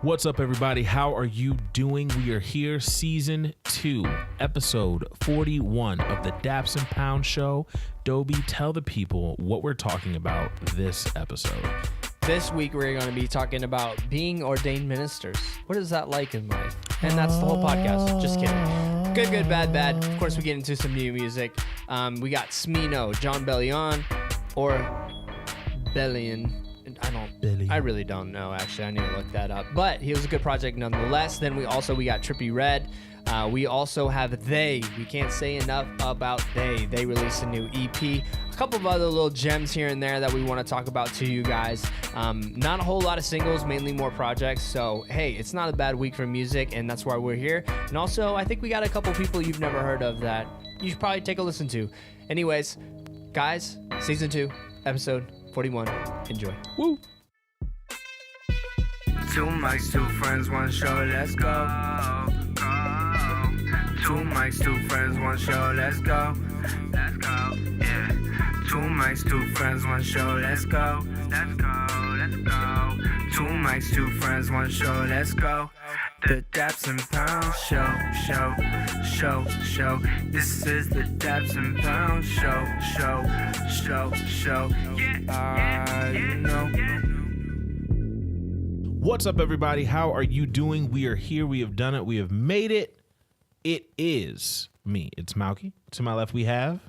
What's up, everybody? How are you doing? We are here, season 2, episode 41 of the Daps and Pound Show. Doby, tell the people what we're talking about this episode. This week, we're going to be talking about being ordained ministers. What is that like in life? And that's the whole podcast. Just kidding. Good, good, bad, bad. Of course, we get into some new music. We got Smino, Jon Bellion, or Bellion. I really don't know, actually. I need to look that up. But he was a good project nonetheless. Then we got Trippie Red. We also have They. We can't say enough about They. They released a new EP. A couple of other little gems here and there that we want to talk about to you guys. Not a whole lot of singles, mainly more projects. So, hey, it's not a bad week for music, and that's why we're here. And also, I think we got a couple people you've never heard of that you should probably take a listen to. Anyways, guys, season 2, episode 41. Enjoy. Woo! Two mics, two friends, one show, let's go. Two mics, two friends, one show, let's go. Let's go, yeah. Two mics, two friends, one show, let's go. Let's go, let's go. Two mics, two friends, one show, let's go. The Daps and Pound Show. This is the Daps and Pound Show. Yeah, you know. What's up, everybody? How are you doing? We are here. We have done it. We have made it. It is me. It's Malky. To my left, we have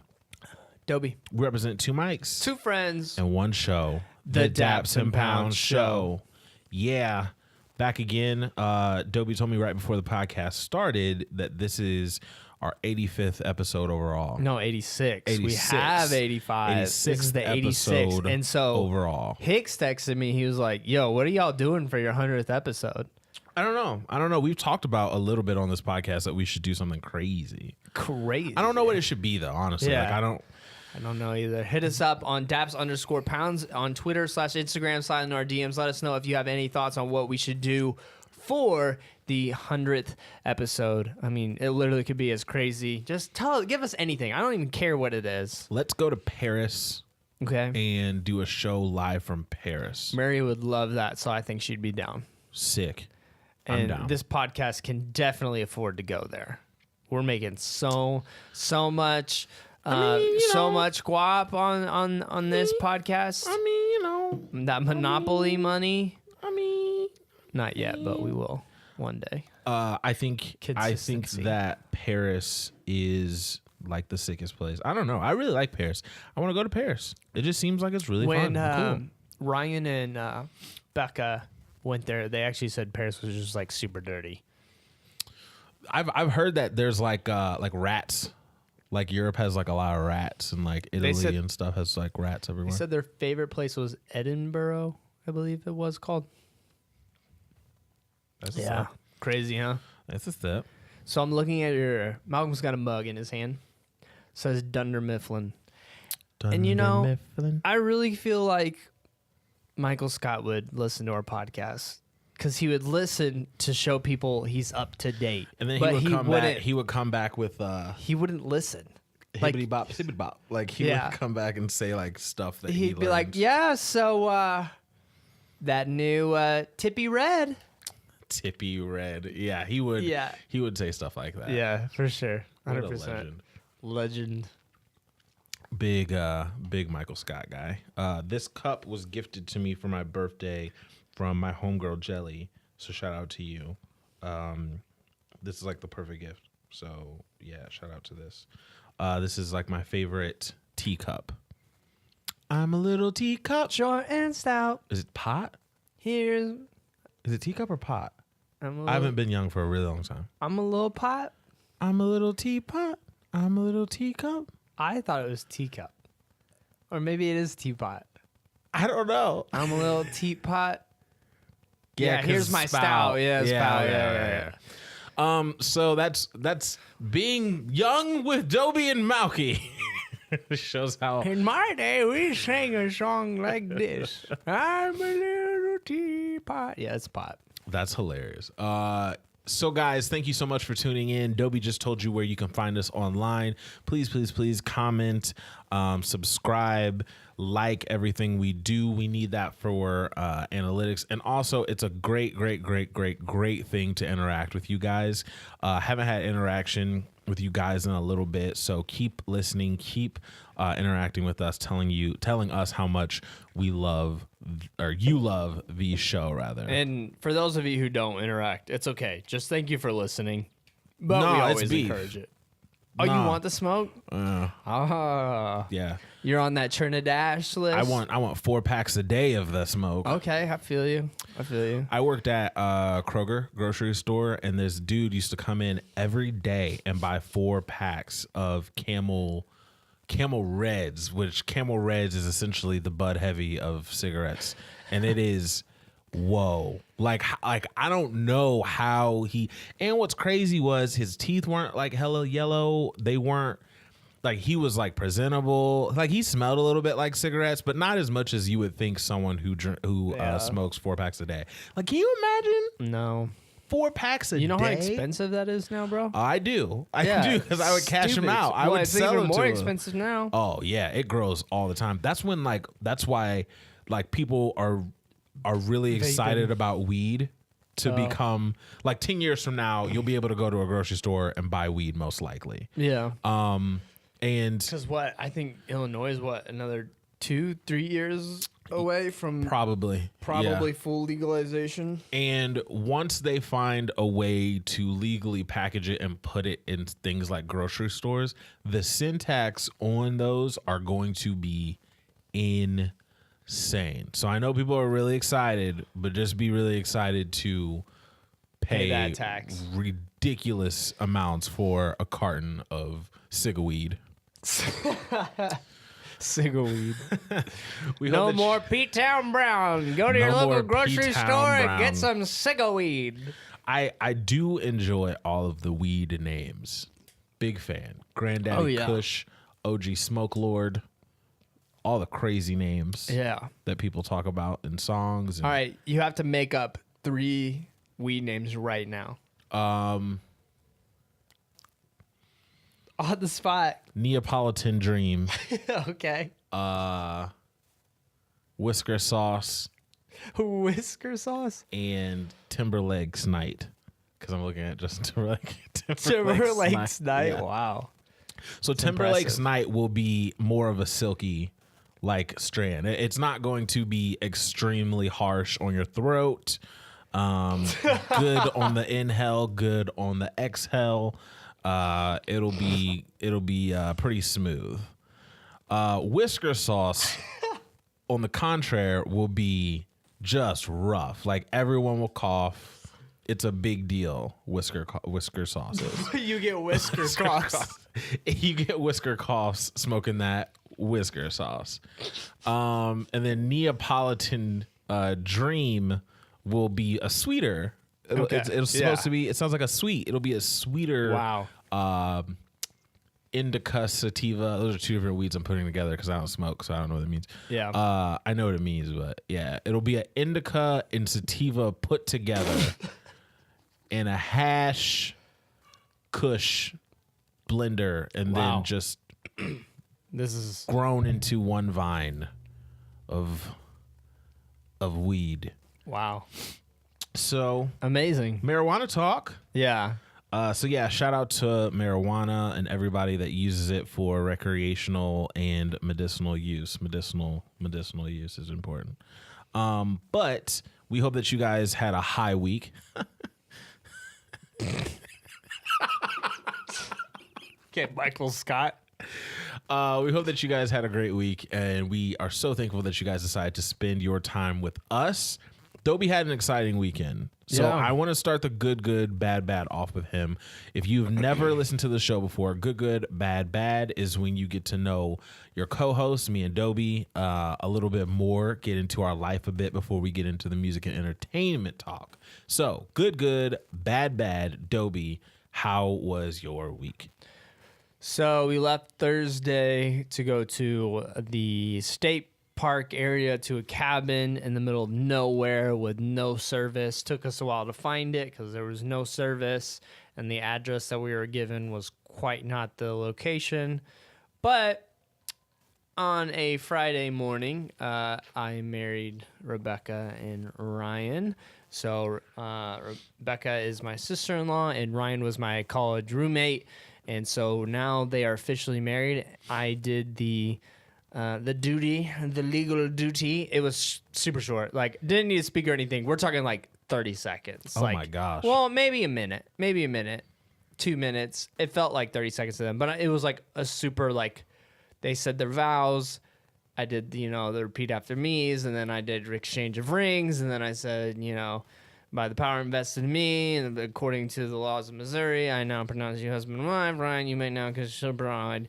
Doby. We represent two mics, Two friends. and one show. The Daps and Pound Show. Yeah. Back again. Doby told me right before the podcast started that this is our 85th episode overall. No, 86. 86. We have 85. 86th This is the 86. episode And so overall. Hicks texted me. He was like, yo, what are y'all doing for your 100th episode? I don't know. We've talked about a little bit on this podcast that we should do something crazy. Crazy. I don't know what it should be, though, honestly. Yeah. Like, I don't know either. Hit us up on Daps_pounds on Twitter /Instagram, slide in our DMs. Let us know if you have any thoughts on what we should do for the 100th episode. I mean, it literally could be as crazy. Just give us anything. I don't even care what it is. Let's go to Paris. Okay. And do a show live from Paris. Mary would love that, so I think she'd be down. Sick. I'm And down. this podcast can definitely afford to go there. We're making so much so much guap on this podcast. That Monopoly money. Not yet, but we will one day. I think Consistency. that Paris is like the sickest place. I don't know. I really like Paris. I want to go to Paris. It just seems like it's really When fun. Cool. Ryan and Becca went there, they actually said Paris was just like super dirty. I've heard that there's like rats. Like Europe has like a lot of rats, and like Italy and stuff has like rats everywhere. They said their favorite place was Edinburgh, I believe it was called. That's a step. Crazy, huh? That's a step. So I'm looking at Malcolm's got a mug in his hand. Says Dunder Mifflin. And you know, Mifflin. I really feel like Michael Scott would listen to our podcast because he would listen to show people he's up to date. And then But he would come back with he wouldn't listen. Like, hibbity bop, hibbity bop. Like he would come back and say like stuff that he'd be like, yeah, so that new Trippie Red. Trippie Red. Yeah, he would. Yeah. He would say stuff like that. Yeah, for sure. 100%. What a legend. Legend. Big Michael Scott guy. This cup was gifted to me for my birthday from my homegirl Jelly. So shout out to you. This is like the perfect gift. So yeah, shout out to this. This is like my favorite teacup. I'm a little teacup. Short and stout. Is it pot? Here's. Is it teacup or pot? I I haven't been young for a really long time. I'm a little pot. I'm a little teapot. I'm a little teacup. I thought it was teacup. Or maybe it is teapot. I don't know. I'm a little teapot. Yeah, 'cause here's my stout. Yeah, spout. Yeah. So that's being young with Doby and Malky. Shows how. In my day, we sang a song like this. I'm a little teapot. Yeah, it's pot. That's hilarious. So, guys, thank you so much for tuning in. Doby just told you where you can find us online. Please, please, please comment, subscribe, like everything we do. We need that for analytics. And also, it's a great thing to interact with you guys. Haven't had interaction with you guys in a little bit, so keep listening, keep interacting with us, telling us how much we love, or you love the show, rather. And for those of you who don't interact, it's okay. Just thank you for listening. But No, we it's always beef. encourage it. Oh, Nah. you want the smoke? Yeah, You're on that Trinidad list? I want 4 packs a day of the smoke. Okay, I feel you. I worked at Kroger grocery store, and this dude used to come in every day and buy 4 packs of Camel Reds, which Camel Reds is essentially the Bud Heavy of cigarettes, and it is whoa. Like I don't know how he. And what's crazy was his teeth weren't like hella yellow. They weren't. Like, he was like presentable. Like, he smelled a little bit like cigarettes, but not as much as you would think someone who smokes 4 packs a day. Like, can you imagine? No. 4 packs a day. You know how expensive that is now, bro? I do. I do, because I would cash them out. I would it's sell even them more to expensive now. Oh yeah, it grows all the time. That's when that's why people are really excited about weed to become like 10 years from now. You'll be able to go to a grocery store and buy weed, most likely. Yeah. And because I think Illinois is another 2-3 years away from probably full legalization. And once they find a way to legally package it and put it in things like grocery stores, the syntax on those are going to be insane. So I know people are really excited, but just be really excited to pay that tax. Ridiculous amounts for a carton of cigaweed. Cigaweed. No more P-Town Brown. Go to your local grocery store and get some cigaweed. I do enjoy all of the weed names. Big fan. Granddaddy Kush, OG Smoke Lord, all the crazy names that people talk about in songs. All right, you have to make up 3 weed names right now. On the spot. Neapolitan Dream. Okay. Whisker Sauce. Whisker Sauce? And Timberlake's Night. Because I'm looking at Justin Timberlake. Timberlake's Night? Yeah. Wow. So That's Timberlake's impressive. Night will be more of a silky strand. It's not going to be extremely harsh on your throat. Good on the inhale, good on the exhale. It'll be pretty smooth. Whisker Sauce, on the contrary, will be just rough. Like, everyone will cough. It's a big deal. Whisker sauces. You get whisker coughs. You get whisker coughs smoking that whisker sauce. And then Neapolitan Dream will be a sweeter. It's supposed to be. It sounds like a sweet. It'll be a sweeter. Wow. Indica sativa. Those are 2 different weeds I'm putting together because I don't smoke, so I don't know what it means. Yeah. I know what it means, but yeah, it'll be an indica and sativa put together in a hash kush blender, and then just this is grown into one vine of weed. Wow. So amazing. Marijuana talk. Yeah. So yeah, shout out to marijuana and everybody that uses it for recreational and medicinal use. Medicinal use is important. But we hope that you guys had a high week. Okay, Michael Scott. We hope that you guys had a great week, and we are so thankful that you guys decided to spend your time with us. Doby had an exciting weekend. So I want to start the good, bad off with him. If you've never listened to the show before, good, bad is when you get to know your co-host, me and Doby, a little bit more, get into our life a bit before we get into the music and entertainment talk. So good, bad, Doby, how was your week? So we left Thursday to go to the state park area to a cabin in the middle of nowhere with no service. Took us a while to find it because there was no service, and the address that we were given was quite not the location. But on a Friday morning, I married Rebecca and Ryan. So Rebecca is my sister-in-law, and Ryan was my college roommate. And so now they are officially married. I did the duty, the legal duty. It was super short. Like, didn't need to speak or anything. We're talking like 30 seconds. Oh like, my gosh. Well, maybe a minute. 2 minutes. It felt like 30 seconds to them, but it was like a super, like, they said their vows. I did, the repeat after me's, and then I did exchange of rings, and then I said, by the power invested in me, and according to the laws of Missouri, I now pronounce you husband and wife. Ryan, you may now kiss your bride.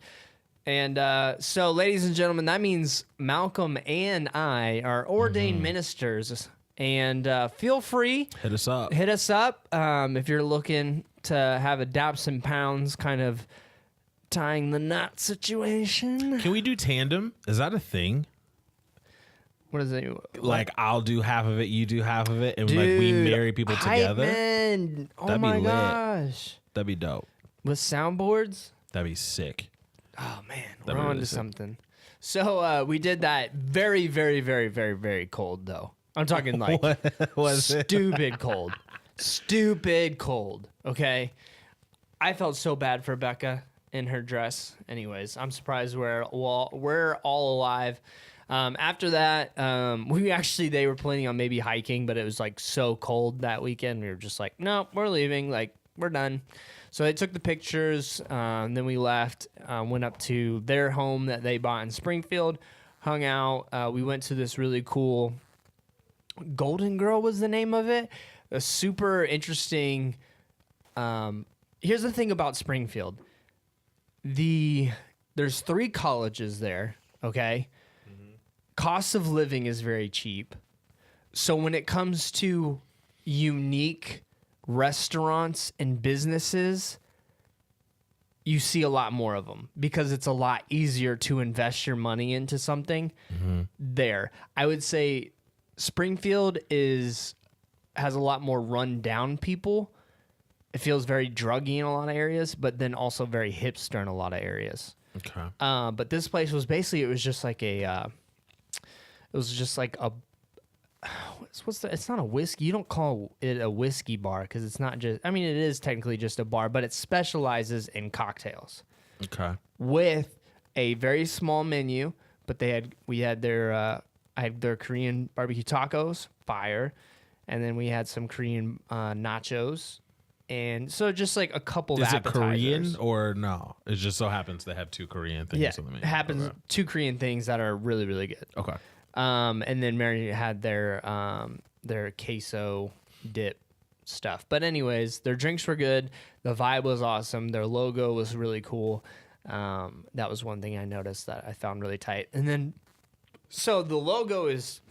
And so, ladies and gentlemen, that means Malcolm and I are ordained ministers. And feel free. Hit us up. If you're looking to have a Daps and Pounds kind of tying the knot situation. Can we do tandem? Is that a thing? What is it? Like, I'll do half of it, you do half of it, and Dude, like we marry people together? Man. Oh That'd be my lit. gosh. That'd be dope. With soundboards? That'd be sick. Oh man, That'd we're be on really to sick. something. So we did that very, very, very, very, very cold though. I'm talking like What was it? stupid cold. Stupid cold. Okay. I felt so bad for Becca in her dress. Anyways, I'm surprised we're all alive. After that, they were planning on maybe hiking, but it was like so cold that weekend. We were just like, no, we're leaving. Like, we're done. So they took the pictures. Then we left, went up to their home that they bought in Springfield, hung out. We went to this really cool Golden Girl was the name of it. A super interesting. Here's the thing about Springfield. There's 3 colleges there, okay? Mm-hmm. Cost of living is very cheap. So when it comes to unique restaurants and businesses, you see a lot more of them because it's a lot easier to invest your money into something there. I would say Springfield has a lot more run down people. It feels very druggy in a lot of areas, but then also very hipster in a lot of areas. Okay. But this place was basically, it was just like a it's not a whiskey. You don't call it a whiskey bar because it's not just, I mean, it is technically just a bar, but it specializes in cocktails. Okay. With a very small menu, but I had their Korean barbecue tacos, fire, and then we had some Korean nachos. And so just like a couple of Is it appetizers. Korean or no? It just so happens they have 2 Korean things Yeah, on the menu. it happens. Okay. 2 Korean things that are really, really good. Okay. And then Mary had their queso dip stuff. But anyways, their drinks were good. The vibe was awesome. Their logo was really cool. That was one thing I noticed that I found really tight. And then, so the logo is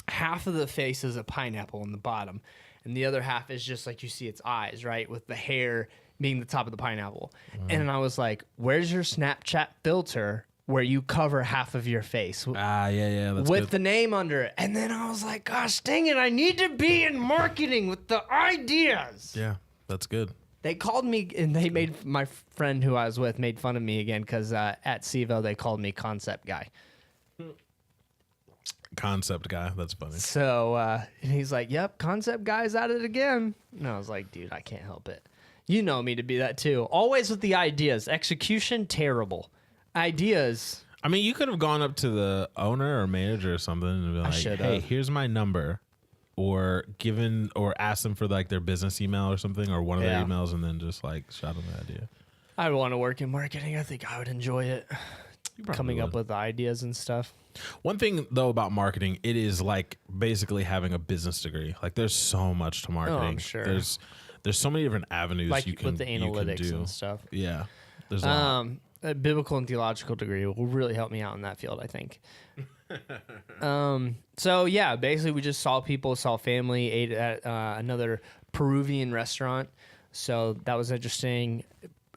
half of the face is a pineapple in the bottom, and the other half is just like you see its eyes, right? With the hair being the top of the pineapple. And I was like, where's your Snapchat filter where you cover half of your face Yeah. That's with good. the name under it? And then I was like, gosh dang it, I need to be in marketing with the ideas. Yeah, that's good. They called me, and they made my friend who I was with made fun of me again because at CVO they called me concept guy. Concept guy. That's funny. So and he's like, yep, concept guy's at it again. And I was like, dude, I can't help it. You know me to be that too. Always with the ideas. Execution, terrible. Ideas. I mean, you could have gone up to the owner or manager or something and been like, should've. hey, here's my number. Or ask them for like their business email or something, or one of their emails, and then just like shot them the idea. I want to work in marketing. I think I would enjoy it. Coming up with ideas and stuff. One thing though about marketing, it is like basically having a business degree. Like there's so much to marketing. I'm sure. There's so many different avenues Like you can with the analytics you can do. and stuff. Yeah. There's a lot. A biblical and theological degree will really help me out in that field, I think. So yeah, basically we just saw people, saw family, ate at another Peruvian restaurant. So that was interesting.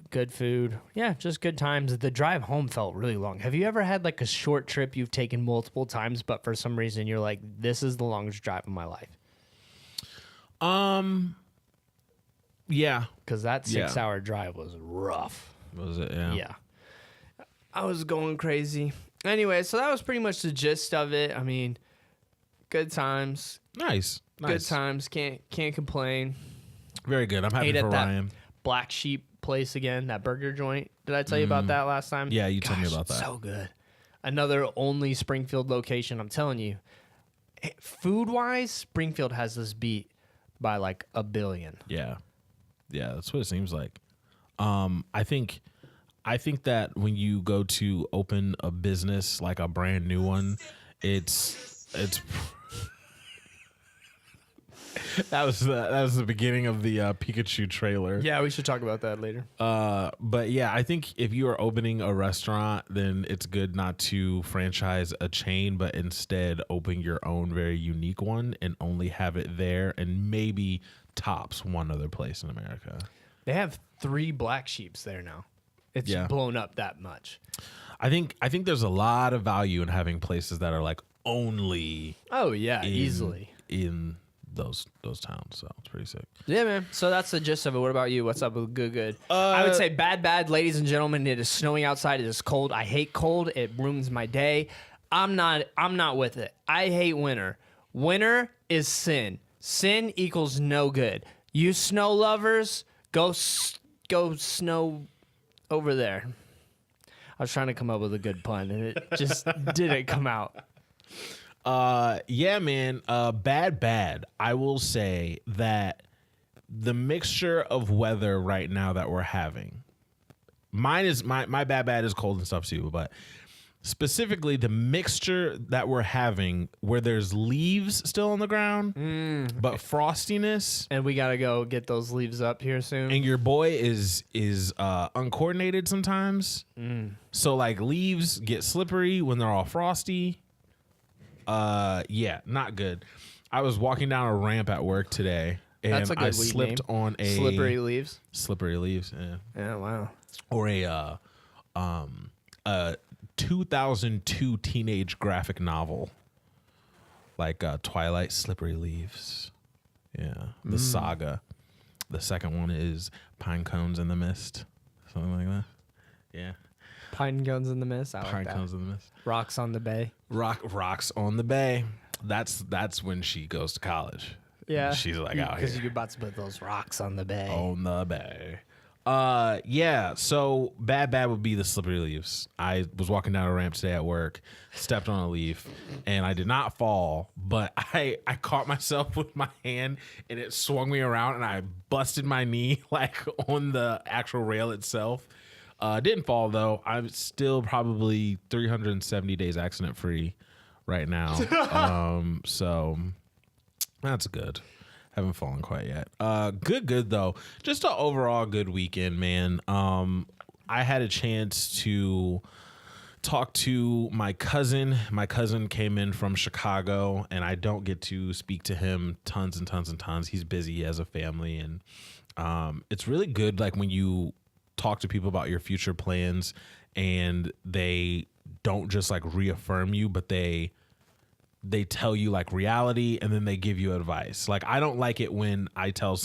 good food. Yeah, just good times. The drive home felt really long. Have you ever had like a short trip you've taken multiple times, but for some reason you're like, this is the longest drive of my life? Yeah. Because that 6-hour drive was rough. Was it? Yeah. Yeah. I was going crazy. Anyway, so that was pretty much the gist of it. I mean, good times. Nice. Good times. Can't complain. Very good. I'm happy Ate for at that Ryan. Black Sheep place again, that burger joint. Did I tell you about that last time? Yeah, you told me about that. So good. Another only Springfield location, I'm telling you. Food-wise, Springfield has this beat by like a billion. Yeah. Yeah, that's what it seems like. I think that when you go to open a business, like a brand new one, it's that was the beginning of the Pikachu trailer. Yeah, we should talk about that later. But yeah, I think if you are opening a restaurant, then it's good not to franchise a chain, but instead open your own very unique one and only have it there, and maybe tops one other place in America. They have 3 Black Sheeps there now. It's blown up that much. I think there's a lot of value in having places that are like only. Oh yeah, easily in those towns. So it's pretty sick. Yeah, man. So that's the gist of it. What about you? What's up with good? I would say bad, ladies and gentlemen. It is snowing outside. It is cold. I hate cold. It ruins my day. I'm not with it. I hate winter. Winter is sin. Sin equals no good. You snow lovers, go snow over there. I was trying to come up with a good pun, and it just didn't come out. Yeah, man. Bad. I will say that the mixture of weather right now that we're having, my bad is cold and stuff too, but specifically the mixture that we're having where there's leaves still on the ground, but frostiness. And we got to go get those leaves up here soon. And your boy is uncoordinated sometimes. So like leaves get slippery when they're all frosty. Yeah, not good. I was walking down a ramp at work today, and That's a good I weed slipped name. on a Slippery leaves. Slippery leaves, yeah. Yeah, wow. Or a 2002 teenage graphic novel, like Twilight, Slippery Leaves. Yeah, the saga. The second one is Pine Cones in the Mist, something like that. Yeah. Pine cones in the mist. I like Pine that. Cones in the Mist. Rocks on the bay. Rocks on the bay. That's when she goes to college. Yeah. She's like out here. Because you're about to put those rocks on the bay. On the bay. Yeah, so bad would be the slippery leaves. I was walking down a ramp today at work, stepped on a leaf, and I did not fall, but I caught myself with my hand, and it swung me around, and I busted my knee like on the actual rail itself. Didn't fall though. I'm still probably 370 days accident free right now. So that's good. Haven't fallen quite yet. Good though. Just an overall good weekend, man. I had a chance to talk to my cousin. My cousin came in from Chicago, and I don't get to speak to him tons and tons. He's busy. He has a family, and it's really good like when you talk to people about your future plans and they don't just like reaffirm you, but they tell you like reality, and then they give you advice. Like I don't like it when I talk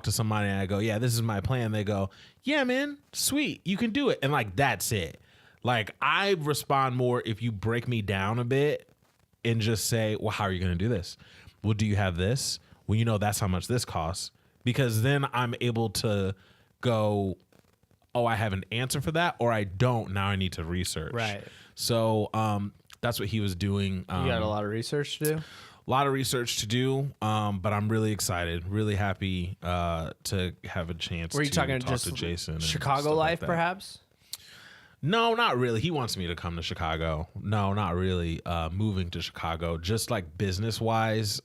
to somebody and I go, yeah, this is my plan. They go, yeah, man, sweet, you can do it. And like, that's it. Like I respond more if you break me down a bit and just say, well, how are you going to do this? Well, do you have this? Well, you know, that's how much this costs. Because then I'm able to go, oh, I have an answer for that, or I don't. Now I need to research. Right. So that's what he was doing. You got a lot of research to do? A lot of research to do, but I'm really excited, really happy to have a chance Were you to talking talk just to Jason. and Chicago stuff life, like that. perhaps? No, not really. He wants me to come to Chicago. No, not really. Moving to Chicago, just like business-wise,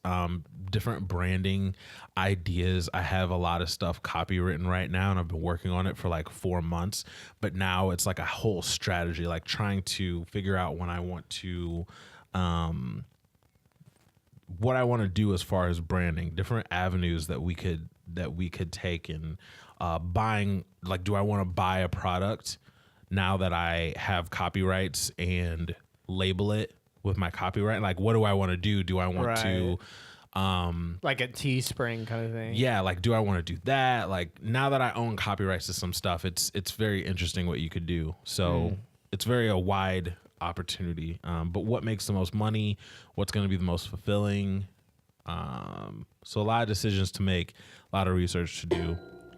different branding ideas. I have a lot of stuff copywritten right now, and I've been working on it for like 4 months. But now it's like a whole strategy, like trying to figure out when I want to what I want to do as far as branding, different avenues that we could take, and buying. Like, do I want to buy a product now that I have copyrights and label it with my copyright? Like, what do I want to do? Do I want to like a Teespring kind of thing? Yeah, like, do I want to do that? Like, now that I own copyrights to some stuff, it's very interesting what you could do. So it's very a wide opportunity. But what makes the most money? What's going to be the most fulfilling? So a lot of decisions to make, a lot of research to do.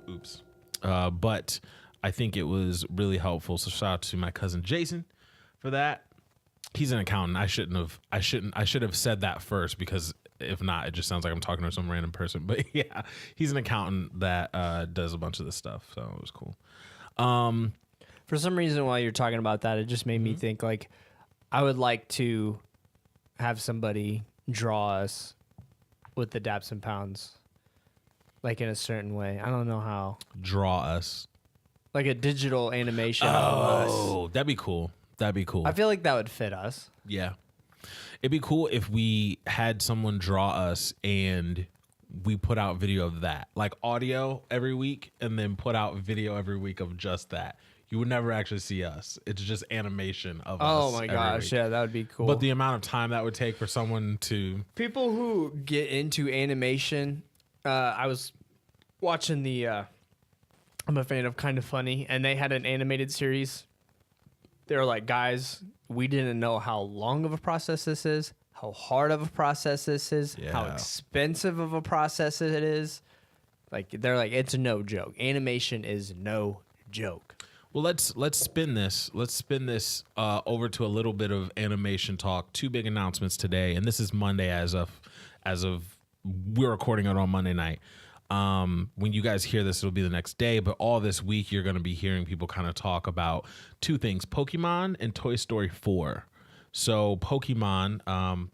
Oops. But I think it was really helpful. So shout out to my cousin Jason for that. He's an accountant. I should have said that first, because if not, it just sounds like I'm talking to some random person. But yeah, he's an accountant that does a bunch of this stuff. So it was cool. For some reason, while you're talking about that, it just made me think, like, I would like to have somebody draw us with the Daps and Pounds, like, in a certain way. I don't know how. Draw us. Like a digital animation of us. Oh, that'd be cool. That'd be cool. I feel like that would fit us. Yeah. It'd be cool if we had someone draw us and we put out video of that, like audio every week, and then put out video every week of just that. You would never actually see us. It's just animation of us. Oh my gosh, yeah, that would be cool. But the amount of time that would take for someone to... People who get into animation, I was watching I'm a fan of Kind of Funny, and they had an animated series. They were like, guys, we didn't know how long of a process this is, how hard of a process this is, how expensive of a process it is. Like, they're like, it's no joke. Animation is no joke. Well, let's spin this. Let's spin this over to a little bit of animation talk. 2 big announcements today, and this is Monday as of we're recording it on Monday night. When you guys hear this, it'll be the next day. But all this week, you're going to be hearing people kind of talk about 2 things: Pokemon and Toy Story 4. So Pokemon,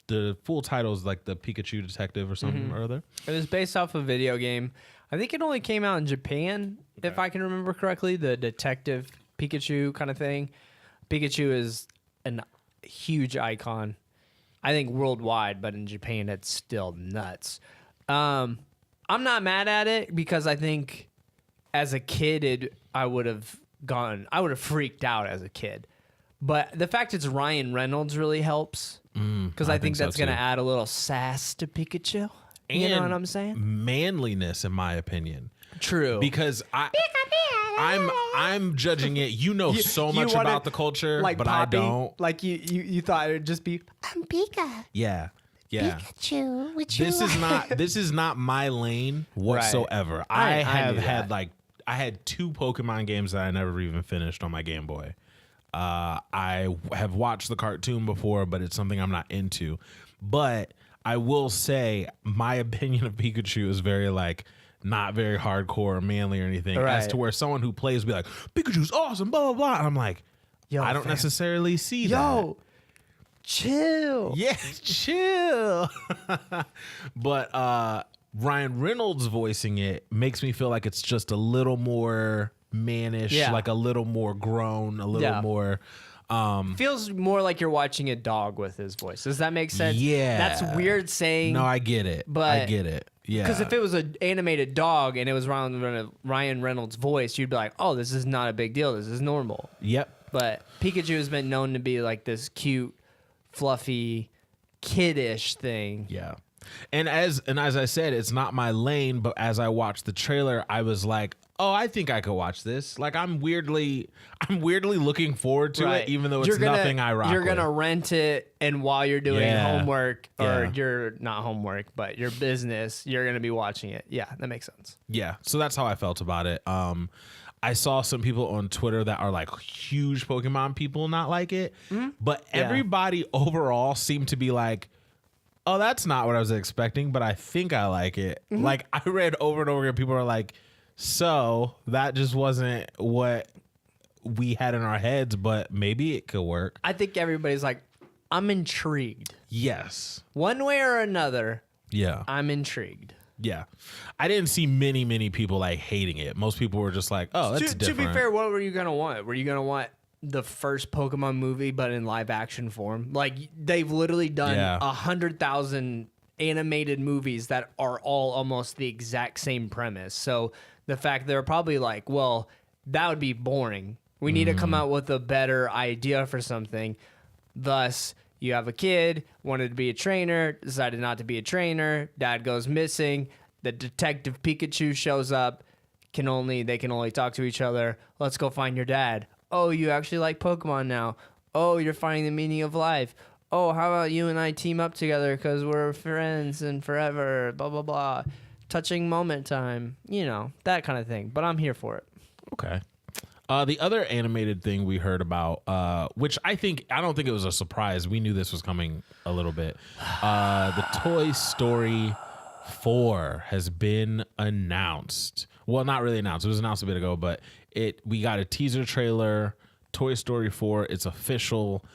the full title is like the Pikachu Detective or something or other. It was based off a video game. I think it only came out in Japan, if I can remember correctly, the Detective Pikachu kind of thing. Pikachu is a huge icon, I think worldwide, but in Japan, it's still nuts. I'm not mad at it, because I think as a kid, I would have freaked out as a kid. But the fact it's Ryan Reynolds really helps, because I think that's going to add a little sass to Pikachu. You know what I'm saying? Manliness, in my opinion. True. Because I'm judging it. You know so much about the culture, like but Poppy, I don't. Like you thought it would just be, I'm Pika. Yeah. Yeah. Pikachu, would you This is not my lane whatsoever. Right. I I have knew had that. I had 2 Pokemon games that I never even finished on my Game Boy. I have watched the cartoon before, but it's something I'm not into. But I will say my opinion of Pikachu is very not very hardcore or manly or anything. Right. As to where someone who plays will be like, Pikachu's awesome, blah blah blah. And I'm like, I don't necessarily see that. Chill. Yeah, chill. But Ryan Reynolds voicing it makes me feel like it's just a little more mannish, like a little more grown, a little more. Feels more like you're watching a dog with his voice. Does that make sense? Yeah. That's weird saying. No, I get it. But I get it. Yeah. Because if it was an animated dog and it was Ryan Reynolds' voice, you'd be like, oh, this is not a big deal. This is normal. Yep. But Pikachu has been known to be like this cute, fluffy, kiddish thing. Yeah. And as I said, it's not my lane, but as I watched the trailer, I was like, oh, I think I could watch this. Like, I'm weirdly looking forward to it, even though it's nothing I rock You're going to with. rent it, and while you're doing homework, or you're not homework, but your business, you're going to be watching it. Yeah, that makes sense. Yeah. So that's how I felt about it. I saw some people on Twitter that are like huge Pokemon people not like it, but everybody overall seemed to be like, oh, that's not what I was expecting, but I think I like it. Like, I read over and over again, people are like, so that just wasn't what we had in our heads, but maybe it could work. I think everybody's like, I'm intrigued. Yes. One way or another, Yeah. I'm intrigued. Yeah. I didn't see many people like hating it. Most people were just like, oh, that's different. To be fair, what were you going to want? Were you going to want the first Pokemon movie, but in live action form? Like, they've literally done 100,000 animated movies that are all almost the exact same premise. So the fact they're probably like, well, that would be boring. We need to come out with a better idea for something. Thus, you have a kid, wanted to be a trainer, decided not to be a trainer. Dad goes missing. The detective Pikachu shows up. They can only talk to each other. Let's go find your dad. Oh, you actually like Pokemon now. Oh, you're finding the meaning of life. Oh, how about you and I team up together because we're friends and forever, blah, blah, blah. Touching moment time, that kind of thing. But I'm here for it. Okay. The other animated thing we heard about, which I don't think it was a surprise. We knew this was coming a little bit. The Toy Story 4 has been announced. Well, not really announced. It was announced a bit ago, but we got a teaser trailer. Toy Story 4. It's official.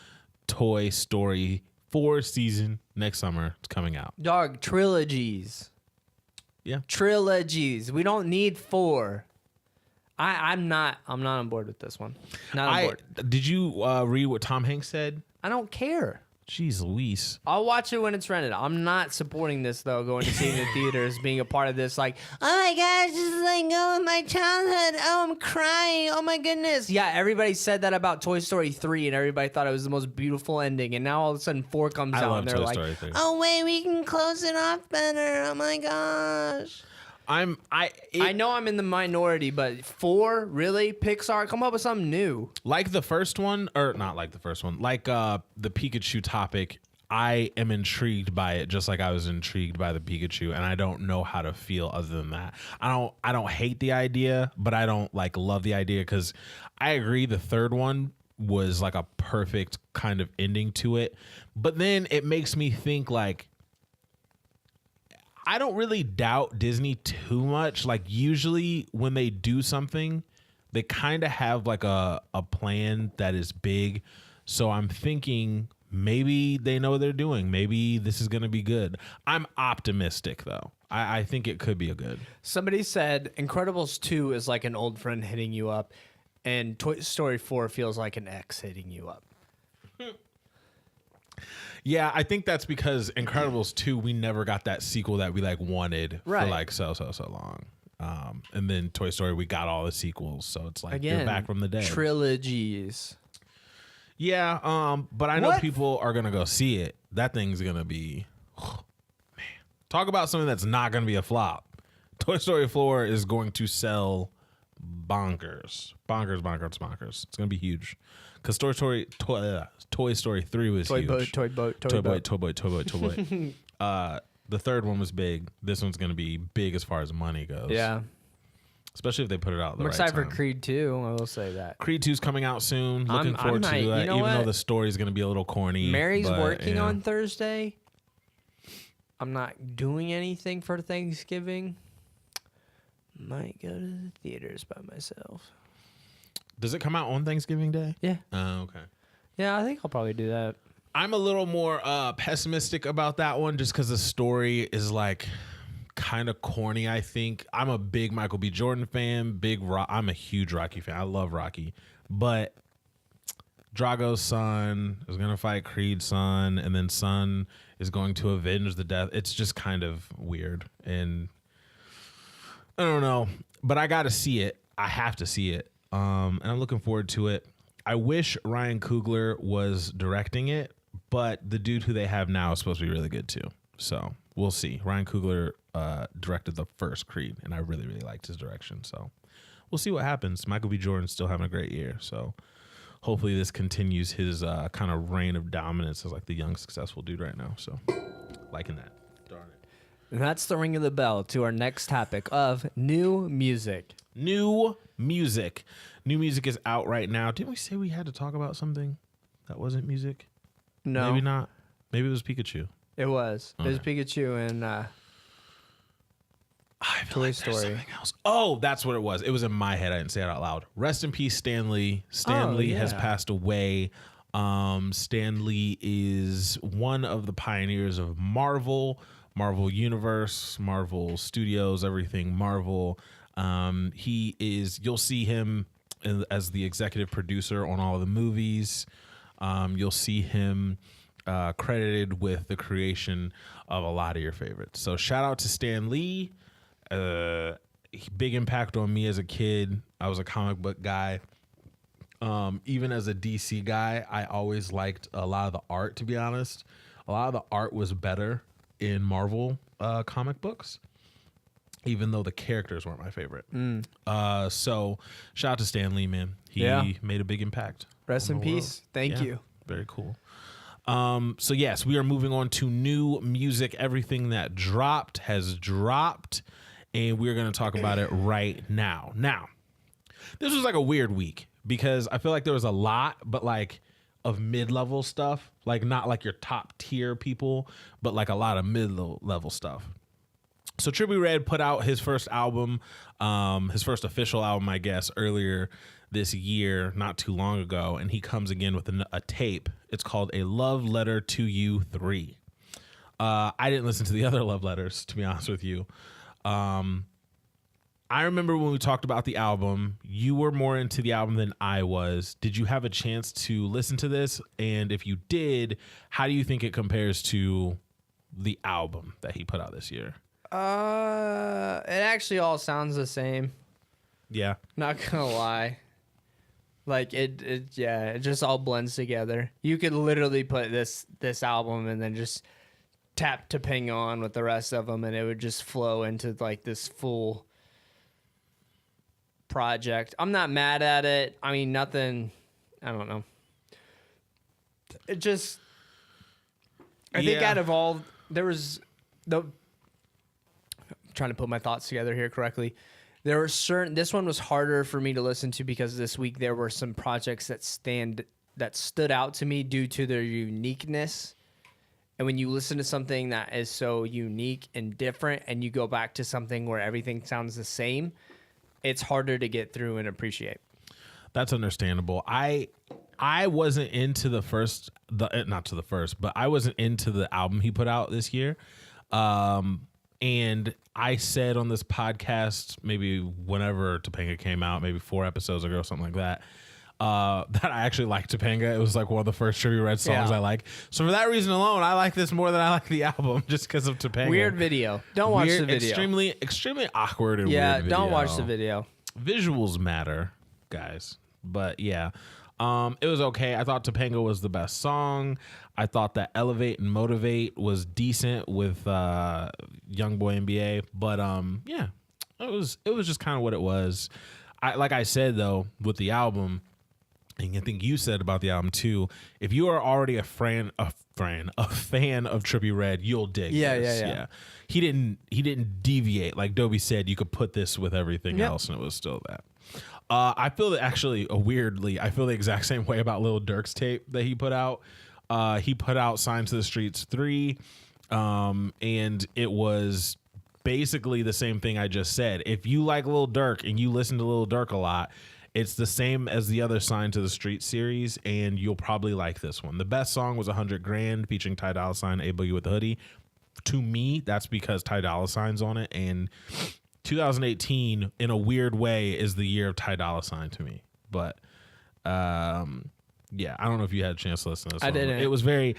Toy Story 4 season next summer. It's coming out. Dog, trilogies. Yeah. Trilogies. We don't need 4. I'm not on board with this one. Not on board. Did you read what Tom Hanks said? I don't care. Jeez Louise. I'll watch it when it's rented. I'm not supporting this, though, going to see it in the theaters, being a part of this, like, oh my gosh, this is like going my childhood. Oh, I'm crying. Oh my goodness. Yeah, everybody said that about Toy Story 3, and everybody thought it was the most beautiful ending. And now all of a sudden 4 comes out, and they're like, oh wait, we can close it off better. Oh my gosh. I know I'm in the minority, but 4, really? Pixar, come up with something new. Like the first one, or not like the first one, like the Pikachu topic, I am intrigued by it just like I was intrigued by the Pikachu, and I don't know how to feel other than that. I don't hate the idea, but I don't like love the idea, because I agree the third one was like a perfect kind of ending to it. But then it makes me think, like, I don't really doubt Disney too much. Like, usually when they do something, they kind of have like a plan that is big. So I'm thinking maybe they know what they're doing. Maybe this is going to be good. I'm optimistic, though. I think it could be a good. Somebody said Incredibles 2 is like an old friend hitting you up, and Toy Story 4 feels like an ex hitting you up. Yeah, I think that's because Incredibles 2, we never got that sequel that we like wanted for like so long. And then Toy Story, we got all the sequels, so it's like you're back from the dead. Trilogies. Yeah, but I know people are gonna go see it. That thing's gonna be, man. Talk about something that's not gonna be a flop. Toy Story 4 is going to sell bonkers. It's gonna be huge. Because Toy Story 3 was huge. Toy boat. The third one was big. This one's going to be big as far as money goes. Yeah. Especially if they put it out the right time. I'm excited for Creed 2. I will say that. Creed 2 is coming out soon. Looking forward to that. Even though the story is going to be a little corny. Mary's working on Thursday. I'm not doing anything for Thanksgiving. Might go to the theaters by myself. Does it come out on Thanksgiving Day? Yeah. Oh, okay. Yeah, I think I'll probably do that. I'm a little more pessimistic about that one just because the story is like kind of corny, I think. I'm a big Michael B. Jordan fan. I'm a huge Rocky fan. I love Rocky. But Drago's son is going to fight Creed's son, and then son is going to avenge the death. It's just kind of weird. And I don't know. But I got to see it. I have to see it. And I'm looking forward to it. I wish Ryan Coogler was directing it, but the dude who they have now is supposed to be really good too. So we'll see. Ryan Coogler directed the first Creed, and I really, really liked his direction. So we'll see what happens. Michael B. Jordan's still having a great year. So hopefully this continues his kind of reign of dominance as like the young, successful dude right now. So liking that. Darn it. And that's the ring of the bell to our next topic of new music. New music is out right now. Didn't we say we had to talk about something that wasn't music? No. Maybe not. Maybe it was Pikachu. It was. Okay. It was Pikachu and Toy Story. Something else. Oh, that's what it was. It was in my head. I didn't say it out loud. Rest in peace, Stan Lee. Stan Lee has passed away. Stan Lee is one of the pioneers of Marvel Universe, Marvel Studios, everything Marvel. You'll see him as the executive producer on all of the movies. You'll see him credited with the creation of a lot of your favorites. So shout out to Stan Lee. Big impact on me as a kid. I was a comic book guy. Even as a DC guy, I always liked a lot of the art, to be honest. A lot of the art was better in Marvel comic books, even though the characters weren't my favorite. So shout out to Stan Lee, man. He made a big impact. Rest in peace. Thank you. Very cool. So yes, we are moving on to new music. Everything that dropped has dropped, and we're going to talk about it right now. Now, this was like a weird week because I feel like there was a lot, but like of mid-level stuff, like not like your top tier people, but like a lot of mid-level stuff. So Trippie Redd put out his first album, his first official album, I guess, earlier this year, not too long ago, and he comes again with a tape. It's called A Love Letter to You 3. I didn't listen to the other love letters, to be honest with you. I remember when we talked about the album, you were more into the album than I was. Did you have a chance to listen to this? And if you did, how do you think it compares to the album that he put out this year? It actually all sounds the same. Yeah. Not gonna lie. Like it just all blends together. You could literally put this album and then just tap Topanga on with the rest of them, and it would just flow into like this full project. I'm not mad at it. I mean, nothing. I don't know. It just. I think out of all, there was the. I'm trying to put my thoughts together here correctly. There were certain. This one was harder for me to listen to because this week there were some projects that stood out to me due to their uniqueness. And when you listen to something that is so unique and different, and you go back to something where everything sounds the same, it's harder to get through and appreciate. That's understandable. I wasn't into but I wasn't into the album he put out this year. And I said on this podcast, maybe whenever Topanga came out, maybe 4 episodes ago, something like that, that I actually liked Topanga. It was like one of the first Trippie Redd songs I like. So for that reason alone, I like this more than I like the album, just because of Topanga. Weird video. Don't watch the video. Extremely awkward and weird video. Don't watch the video. Visuals matter, guys. But yeah, it was okay. I thought Topanga was the best song. I thought that Elevate and Motivate was decent with Young Boy NBA. But yeah, it was just kind of what it was. Like I said though, with the album, and I think you said about the album too, if you are already a fan of Trippie Redd, you'll dig this. Yeah. He didn't deviate. Like Doby said, you could put this with everything else and it was still that. I feel that actually, weirdly, I feel the exact same way about Lil Durk's tape that he put out. He put out Signs to the Streets 3, and it was basically the same thing I just said. If you like Lil Durk and you listen to Lil Durk a lot, it's the same as the other Sign to the Street series, and you'll probably like this one. The best song was 100 Grand featuring Ty Dolla $ign, A Boogie with the Hoodie. To me, that's because Ty Dolla $ign's on it, and 2018, in a weird way, is the year of Ty Dolla $ign to me. But yeah, I don't know if you had a chance to listen to this I song. didn't. It was very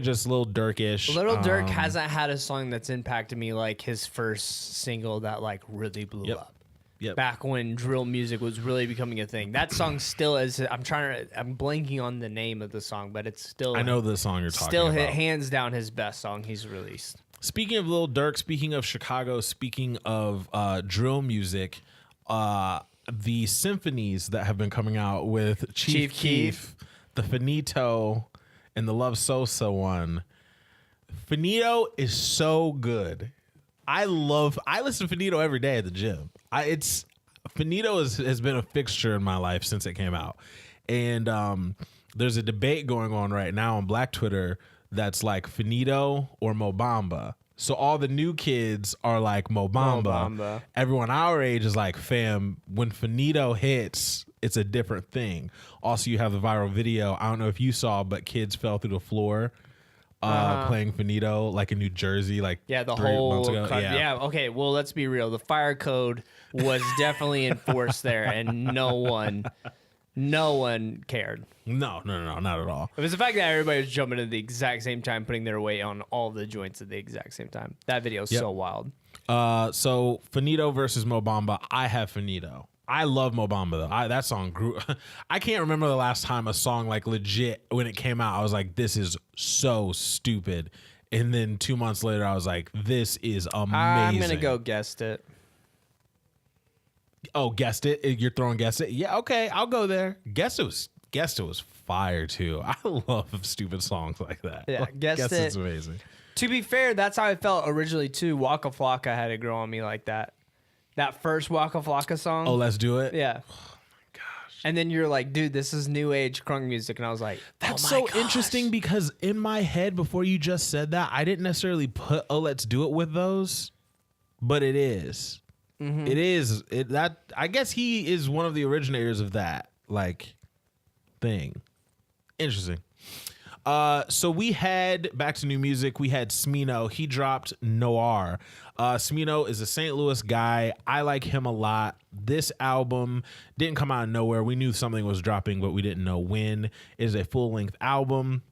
just Lil Durk-ish. Lil Durk hasn't had a song that's impacted me like his first single that like really blew up. Yep. Back when drill music was really becoming a thing. That song still is. I'm blanking on the name of the song, but it's still. I know the song you're talking still about. Hands down his best song he's released. Speaking of Lil Durk, speaking of Chicago, speaking of drill music, the symphonies that have been coming out with Chief Keef, the Finito, and the Love Sosa one. Finito is so good. I listen to Finito every day at the gym. Finito has been a fixture in my life since it came out. And there's a debate going on right now on Black Twitter that's like Finito or Mo Bamba. So all the new kids are like Mo Bamba. Everyone our age is like, fam, when Finito hits, it's a different thing. Also, you have the viral video. I don't know if you saw, but kids fell through the floor playing Finito, like in New Jersey, like the 3 whole months ago. Okay, well, let's be real. The fire code was definitely enforced there, and no one No one cared. No, not at all. It was the fact that everybody was jumping at the exact same time, putting their weight on all the joints at the exact same time. That video is so wild. So Finito versus Mo Bamba. I have Finito. I love Mo Bamba though. That song grew. I can't remember the last time a song like legit when it came out. I was like, this is so stupid. And then 2 months later, I was like, this is amazing. I'm gonna go guessed it. Oh, guessed it. You're throwing guessed it. Yeah, okay, I'll go there. Guessed it was fire too. I love stupid songs like that. Yeah, guessed it. It's amazing. To be fair, that's how I felt originally too. Waka Flocka had to grow on me like that. That first Waka Flocka song. Oh, let's do it. Yeah. Oh my gosh. And then you're like, dude, this is new age crunk music, and I was like, that's oh my so gosh. interesting because in my head before you just said that, I didn't necessarily put "Oh, let's do it" with those, but it is. Mm-hmm. It is. That I guess he is one of the originators of that like thing. Interesting. So we had back to new music. We had Smino. He dropped NOIR. Smino is a St. Louis guy. I like him a lot. This album didn't come out of nowhere. We knew something was dropping, but we didn't know when. It is a full-length album.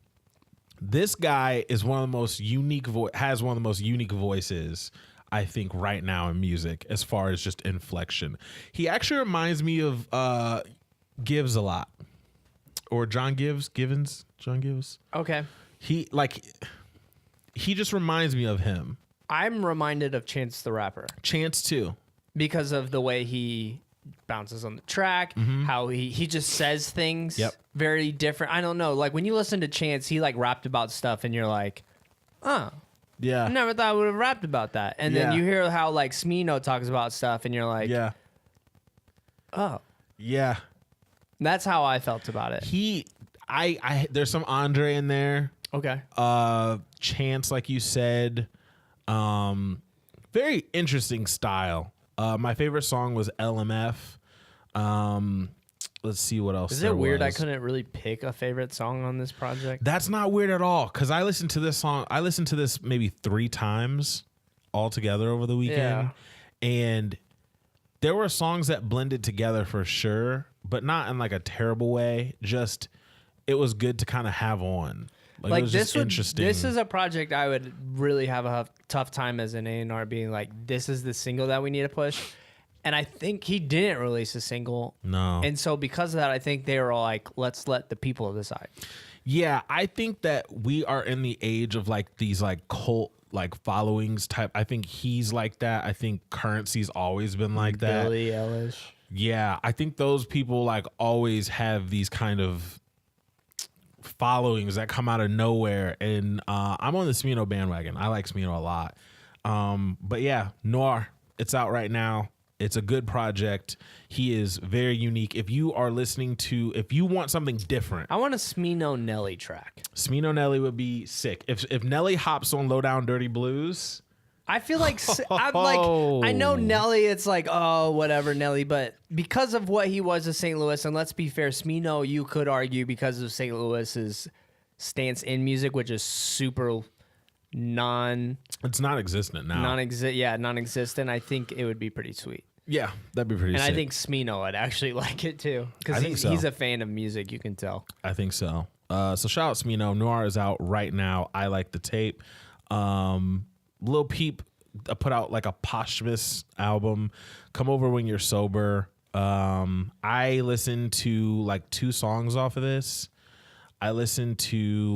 This guy is one of the most unique has one of the most unique voices, I think, right now in music as far as just inflection. He actually reminds me of Gibbs a lot. Or John Givens. Okay. He just reminds me of him. I'm reminded of Chance the Rapper. Chance too. Because of the way he bounces on the track, how he just says things very different. I don't know. Like when you listen to Chance, he like rapped about stuff and you're like, oh. Yeah. I never thought I would have rapped about that. And then you hear how like Smino talks about stuff and you're like, oh. Yeah. That's how I felt about it. There's some Andre in there. Okay. Chance, like you said. Very interesting style. My favorite song was LMF. Let's see what else. Is it weird I couldn't really pick a favorite song on this project? That's not weird at all, because I listened to this song. I listened to this maybe 3 times altogether over the weekend. Yeah. And there were songs that blended together for sure, but not in like a terrible way. Just it was good to kind of have on. Like it was just interesting. This is a project I would really have a tough time as an A&R being like, this is the single that we need to push. And I think he didn't release a single. No. And so because of that, I think they were all like, let's let the people decide. Yeah, I think that we are in the age of like these like cult like followings type. I think he's like that. I think Currency's always been like that. Billie Eilish. Yeah, I think those people like always have these kind of followings that come out of nowhere. And I'm on the Smino bandwagon. I like Smino a lot. But yeah, NOIR, it's out right now. It's a good project. He is very unique. If you want something different, I want a Smino Nelly track. Smino Nelly would be sick. If Nelly hops on Low Down Dirty Blues, I feel like I'm like I know Nelly. It's like oh whatever Nelly, but because of what he was to St. Louis, and let's be fair, Smino, you could argue because of St. Louis's stance in music, which is super it's non-existent now. Non-existent. I think it would be pretty sweet. Yeah, that'd be pretty. And sick. I think Smino would actually like it too because he's a fan of music. You can tell. I think so. So shout out Smino. NOIR is out right now. I like the tape. Lil Peep put out like a posthumous album. Come Over When You're Sober. I listened to like 2 songs off of this. I skimmed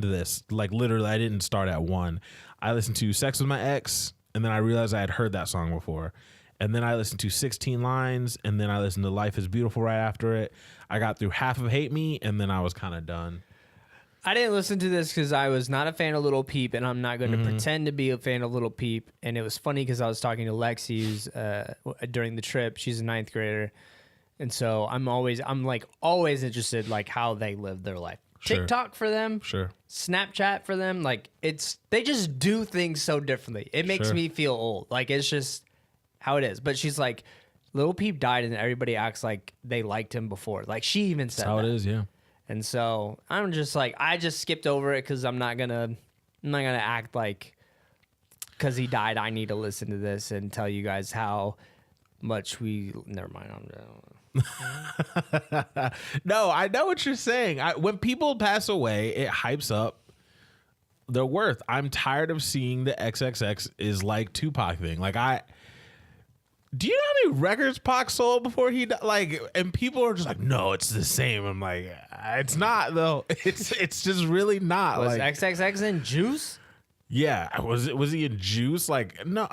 this. Like literally, I didn't start at 1. I listened to Sex With My Ex, and then I realized I had heard that song before. And then I listened to 16 Lines, and then I listened to Life Is Beautiful right after it. I got through half of Hate Me, and then I was kind of done. I didn't listen to this because I was not a fan of Lil Peep, and I'm not going to pretend to be a fan of Lil Peep. And it was funny because I was talking to Lexi, who's during the trip. She's a 9th grader. And so I'm always interested like how they live their life. Sure. TikTok for them, sure. Snapchat for them, like they just do things so differently. It makes me feel old. Like it's just how it is. But she's like, Lil Peep died and everybody acts like they liked him before. Like she even said that's how that. It is, yeah. And so I'm just like I just skipped over it because I'm not gonna act like because he died I need to listen to this and tell you guys how much we never mind. No, I know what you're saying. When people pass away, it hypes up their worth. I'm tired of seeing the XXX is like Tupac thing. Like do you know how many records Pac sold before he died? Like, and people are just like, no, it's the same. I'm like, it's not though. It's just really not. Was like XXX in Juice? Yeah, was he in Juice? Like, no,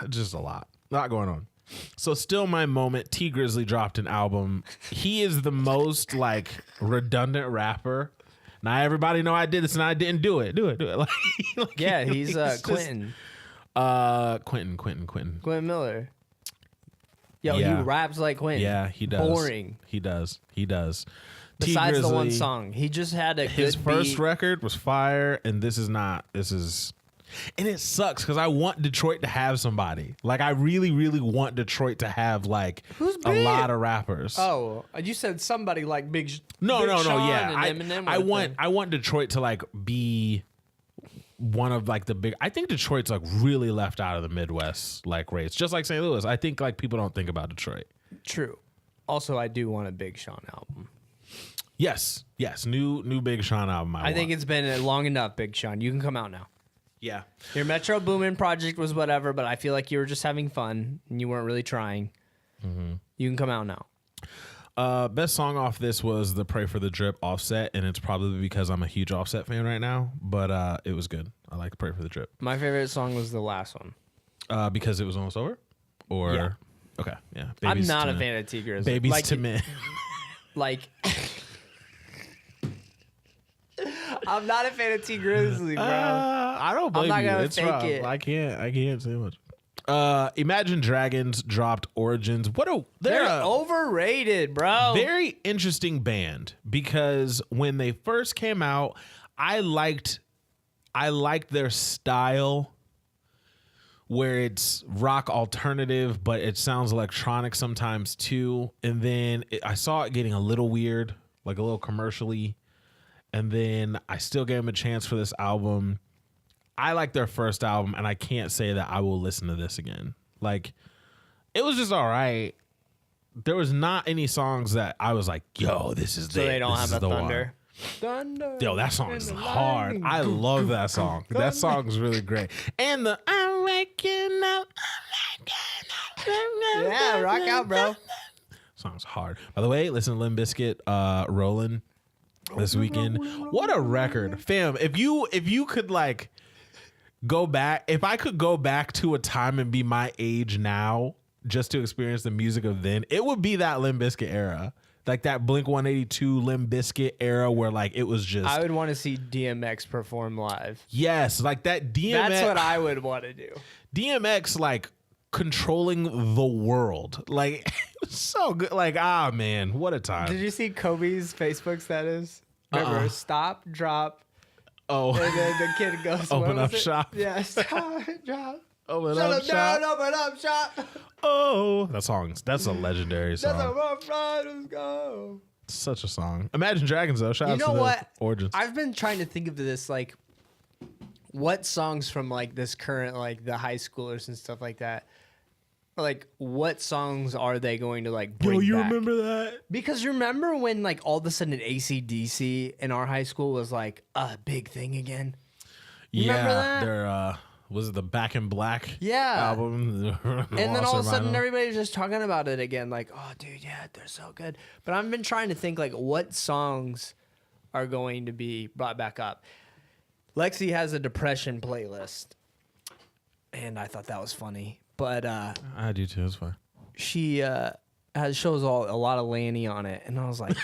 just a lot going on. So still my moment. T Grizzly dropped an album. He is the most like redundant rapper. Now everybody know I did this and I didn't do it. Do it. Like Yeah, he's Quentin. Quentin Miller. Yo, Yeah. he raps like Quentin. Yeah, he does. Boring. He does. Besides the one song, he just had his good first beat. record was fire, and this is. And it sucks because I want Detroit to have somebody. Like, I really, really want Detroit to have, like, Who's a big? lot of rappers. Oh, you said somebody like Big No, Sean yeah. and Eminem I want Detroit to, like, be one of, like, the big... I think Detroit's, like, really left out of the Midwest, like, race. Just like St. Louis. I think, like, people don't think about Detroit. True. Also, I do want a Big Sean album. Yes. New Big Sean album. I think it's been long enough, Big Sean. You can come out now. Yeah. Your Metro Boomin project was whatever, but I feel like you were just having fun and you weren't really trying. Mm-hmm. You can come out now. Best song off this was the Pray for the Drip Offset, and it's probably because I'm a huge Offset fan right now, but it was good. I like Pray for the Drip. My favorite song was the last one. Because it was almost over? Or Yeah. Okay, yeah. I'm Babies not to a Men. fan of T Grizzly. Babies like, to Men. Like, I'm not a fan of T Grizzly, bro. I don't blame not you. gonna It's fake rough. it. I can't say much. Imagine Dragons dropped Origins. They're They're overrated, bro. very interesting band because when they first came out, I liked their style where it's rock alternative, but it sounds electronic sometimes too. And then I saw it getting a little weird, like a little commercially. And then I still gave them a chance for this album. I like their first album, and I can't say that I will listen to this again. Like, it was just all right. There was not any songs that I was like, yo, this is so they don't have a Thunder. Thunder. Yo, that song is hard. I love that song. That song is really great. And the I'm waking up. Yeah, rock out, bro. Song's hard. By the way, listen to Limp Bizkit, Rollin' this weekend. What a record. Fam, if you could like go back, if I could go back to a time and be my age now just to experience the music of then, it would be that Limp Bizkit era. Like that Blink 182 Limp Bizkit era where like it was just I would want to see DMX perform live. yes, like that DMX. That's what I would want to do. DMX like controlling the world. Like it was so good. Like man, what a time. Did you see Kobe's Facebook status? Remember, stop, drop, Oh, and then the kid goes, Open what up was it? shop. Yeah, stop, drop. open Shut up up, shop. down, open up shop. Oh, that's a legendary That's a song. rough ride, let's go. Such a song. Imagine Dragons though. Shout You out know to the what? Origins. I've been trying to think of this, like, what songs from, like, this current, like, the high schoolers and stuff like that, like, what songs are they going to, like, bring back? remember that? Because remember when, like, all of a sudden AC/DC in our high school was, like, a big thing again? You remember that? Their was it the Back in Black Yeah. album? And then all of a sudden everybody's just talking about it again, like, oh, dude, yeah, they're so good. But I've been trying to think, like, what songs are going to be brought back up. Lexi has a depression playlist, and I thought that was funny. But I do too. It's fine. she shows a lot of Lanny on it, and I was like,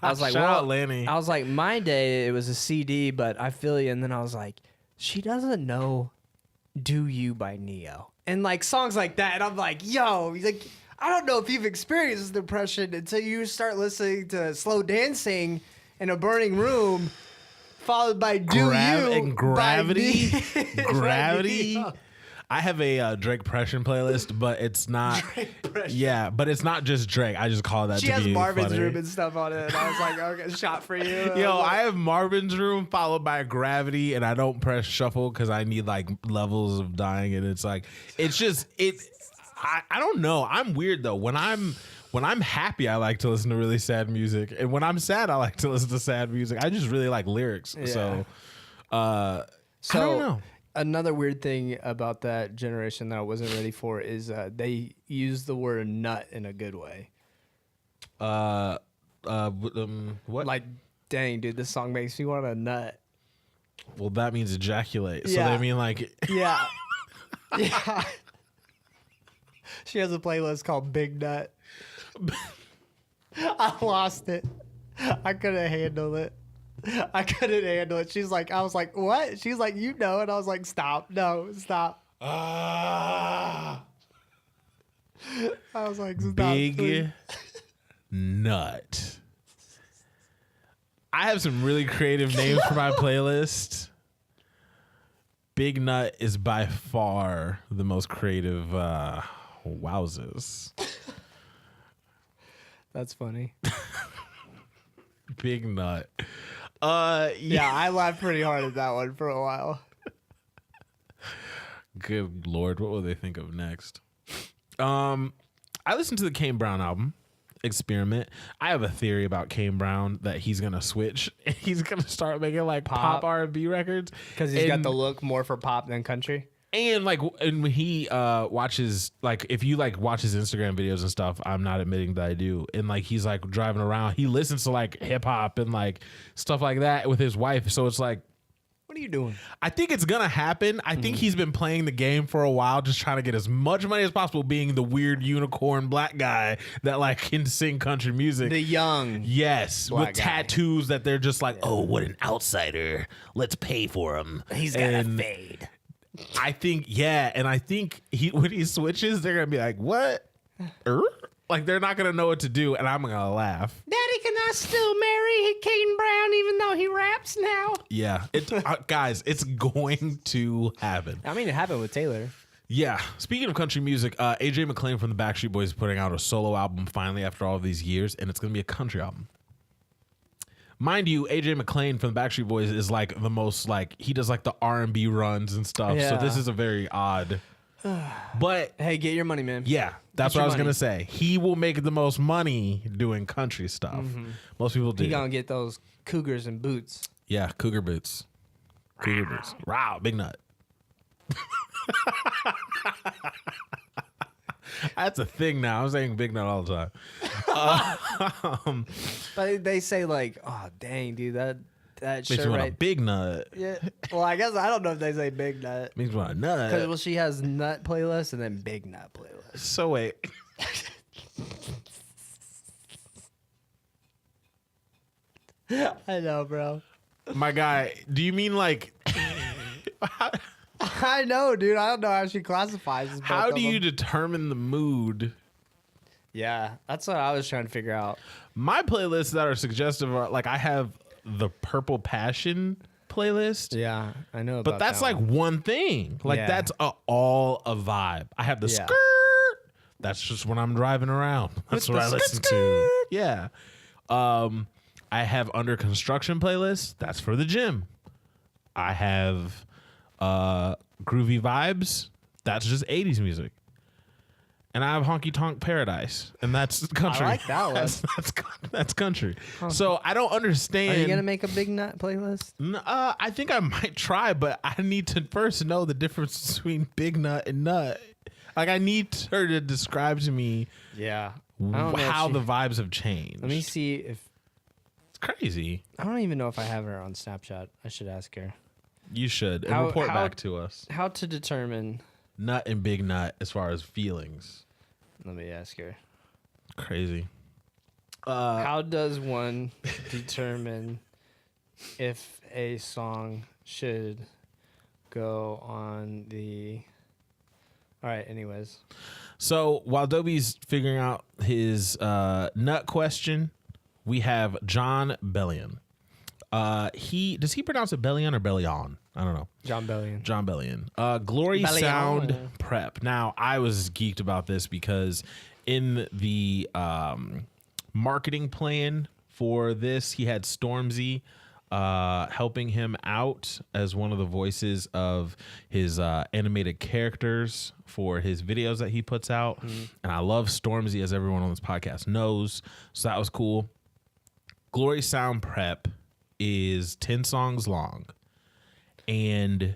Shout out Lanny. I was like, my day it was a CD, but I feel you. And then I was like, she doesn't know "Do You" by Neo, and like songs like that. And I'm like, yo, like I don't know if you've experienced depression until you start listening to slow dancing in a burning room, followed by "Do You" and Gravity. by Neo. Gravity. I have a Drake Pression playlist, but it's not. Yeah, but it's not just Drake. I just call that. She to has be Marvin's funny. Room and stuff on it, and I was like, okay, shot for you. Yo, I have Marvin's Room followed by Gravity, and I don't press shuffle because I need like levels of dying, and it's like, it's just it. I don't know. I'm weird though. When I'm happy, I like to listen to really sad music, and when I'm sad, I like to listen to sad music. I just really like lyrics. Yeah. So I don't know. Another weird thing about that generation that I wasn't ready for is they use the word nut in a good way. What? Like, dang, dude, this song makes me want to nut. Well, that means ejaculate. So Yeah. they mean like. Yeah. Yeah. She has a playlist called Big Nut. I lost it. I couldn't handle it. She's like, I was like, what? She's like, you know. And I was like, stop. No, stop. I was like, stop. Big please. Nut. I have some really creative names for my playlist. Big Nut is by far the most creative. Wowzers. That's funny. Big Nut. Yeah, I laughed pretty hard at that one for a while. Good Lord, what will they think of next? I listened to the Kane Brown album, Experiment. I have a theory about Kane Brown that he's gonna switch. He's gonna start making like pop R&B records Because he's got the look more for pop than country. And like, and when he watches, like, if you like watch his Instagram videos and stuff, I'm not admitting that I do. And like, he's like driving around, he listens to like hip hop and like stuff like that with his wife. So it's like, What are you doing? I think it's gonna happen. I think he's been playing the game for a while, just trying to get as much money as possible, being the weird unicorn black guy that like can sing country music. The young. Yes, black with guy. tattoos that they're just like, oh, what an outsider. Let's pay for him. He's got a fade. I think, yeah, and I think when he switches, they're gonna be like, "What?" Like they're not gonna know what to do, and I'm gonna laugh. Daddy, can I still marry Kane Brown even though he raps now? Yeah, guys, it's going to happen. I mean, it happened with Taylor. Yeah. Speaking of country music, AJ McLean from the Backstreet Boys is putting out a solo album finally after all of these years, and it's gonna be a country album. Mind you, AJ McLean from the Backstreet Boys is like the most like he does like the R&B runs and stuff. Yeah. So this is a very odd. But Hey, get your money, man. yeah, that's Get what I your was money. gonna say. He will make the most money doing country stuff. Most people do. He gonna get those cougars and boots. Yeah, cougar boots. Cougar boots. Wow, big nut. That's a thing now. I'm saying big nut all the time. But they say like, oh dang, dude, that Makes shirt you want a right. big nut. Yeah. Well, I guess I don't know if they say big nut. Makes you want a nut. Because well, she has nut playlist and then big nut playlist. So wait. I know, bro. My guy, do you mean like I know, dude. I don't know how she classifies. Both how of do you them. determine the mood? Yeah, that's what I was trying to figure out. My playlists that are suggestive are like I have the Purple Passion playlist. Yeah, I know. But that's like one thing. Like Yeah. that's all a vibe. I have the Yeah. skirt. That's just when I'm driving around. That's what I listen to. Yeah. I have Under Construction playlist. That's for the gym. I have Groovy Vibes. That's just 80s music. And I have Honky Tonk Paradise, and that's country. I like that one. That's country. So I don't understand. Are you gonna make a big nut playlist? I think I might try, but I need to first know the difference between big nut and nut. Like I need her to describe to me Yeah. I don't know if how she- the vibes have changed. Let me see if It's crazy. I don't even know if I have her on Snapchat. I should ask her You should and How- report how- back to us. how to determine. Nut and big nut as far as feelings. Let me ask her. Crazy. How does one determine if a song should go on the? All right. Anyways, So while Doby's figuring out his nut question, we have Jon Bellion. Does he pronounce it Bellion or Bellion? I don't know. Jon Bellion. Jon Bellion. Glory Bellion. Sound Prep. Now, I was geeked about this because in the marketing plan for this, he had Stormzy helping him out as one of the voices of his animated characters for his videos that he puts out. And I love Stormzy, as everyone on this podcast knows. So that was cool. Glory Sound Prep is 10 songs long. And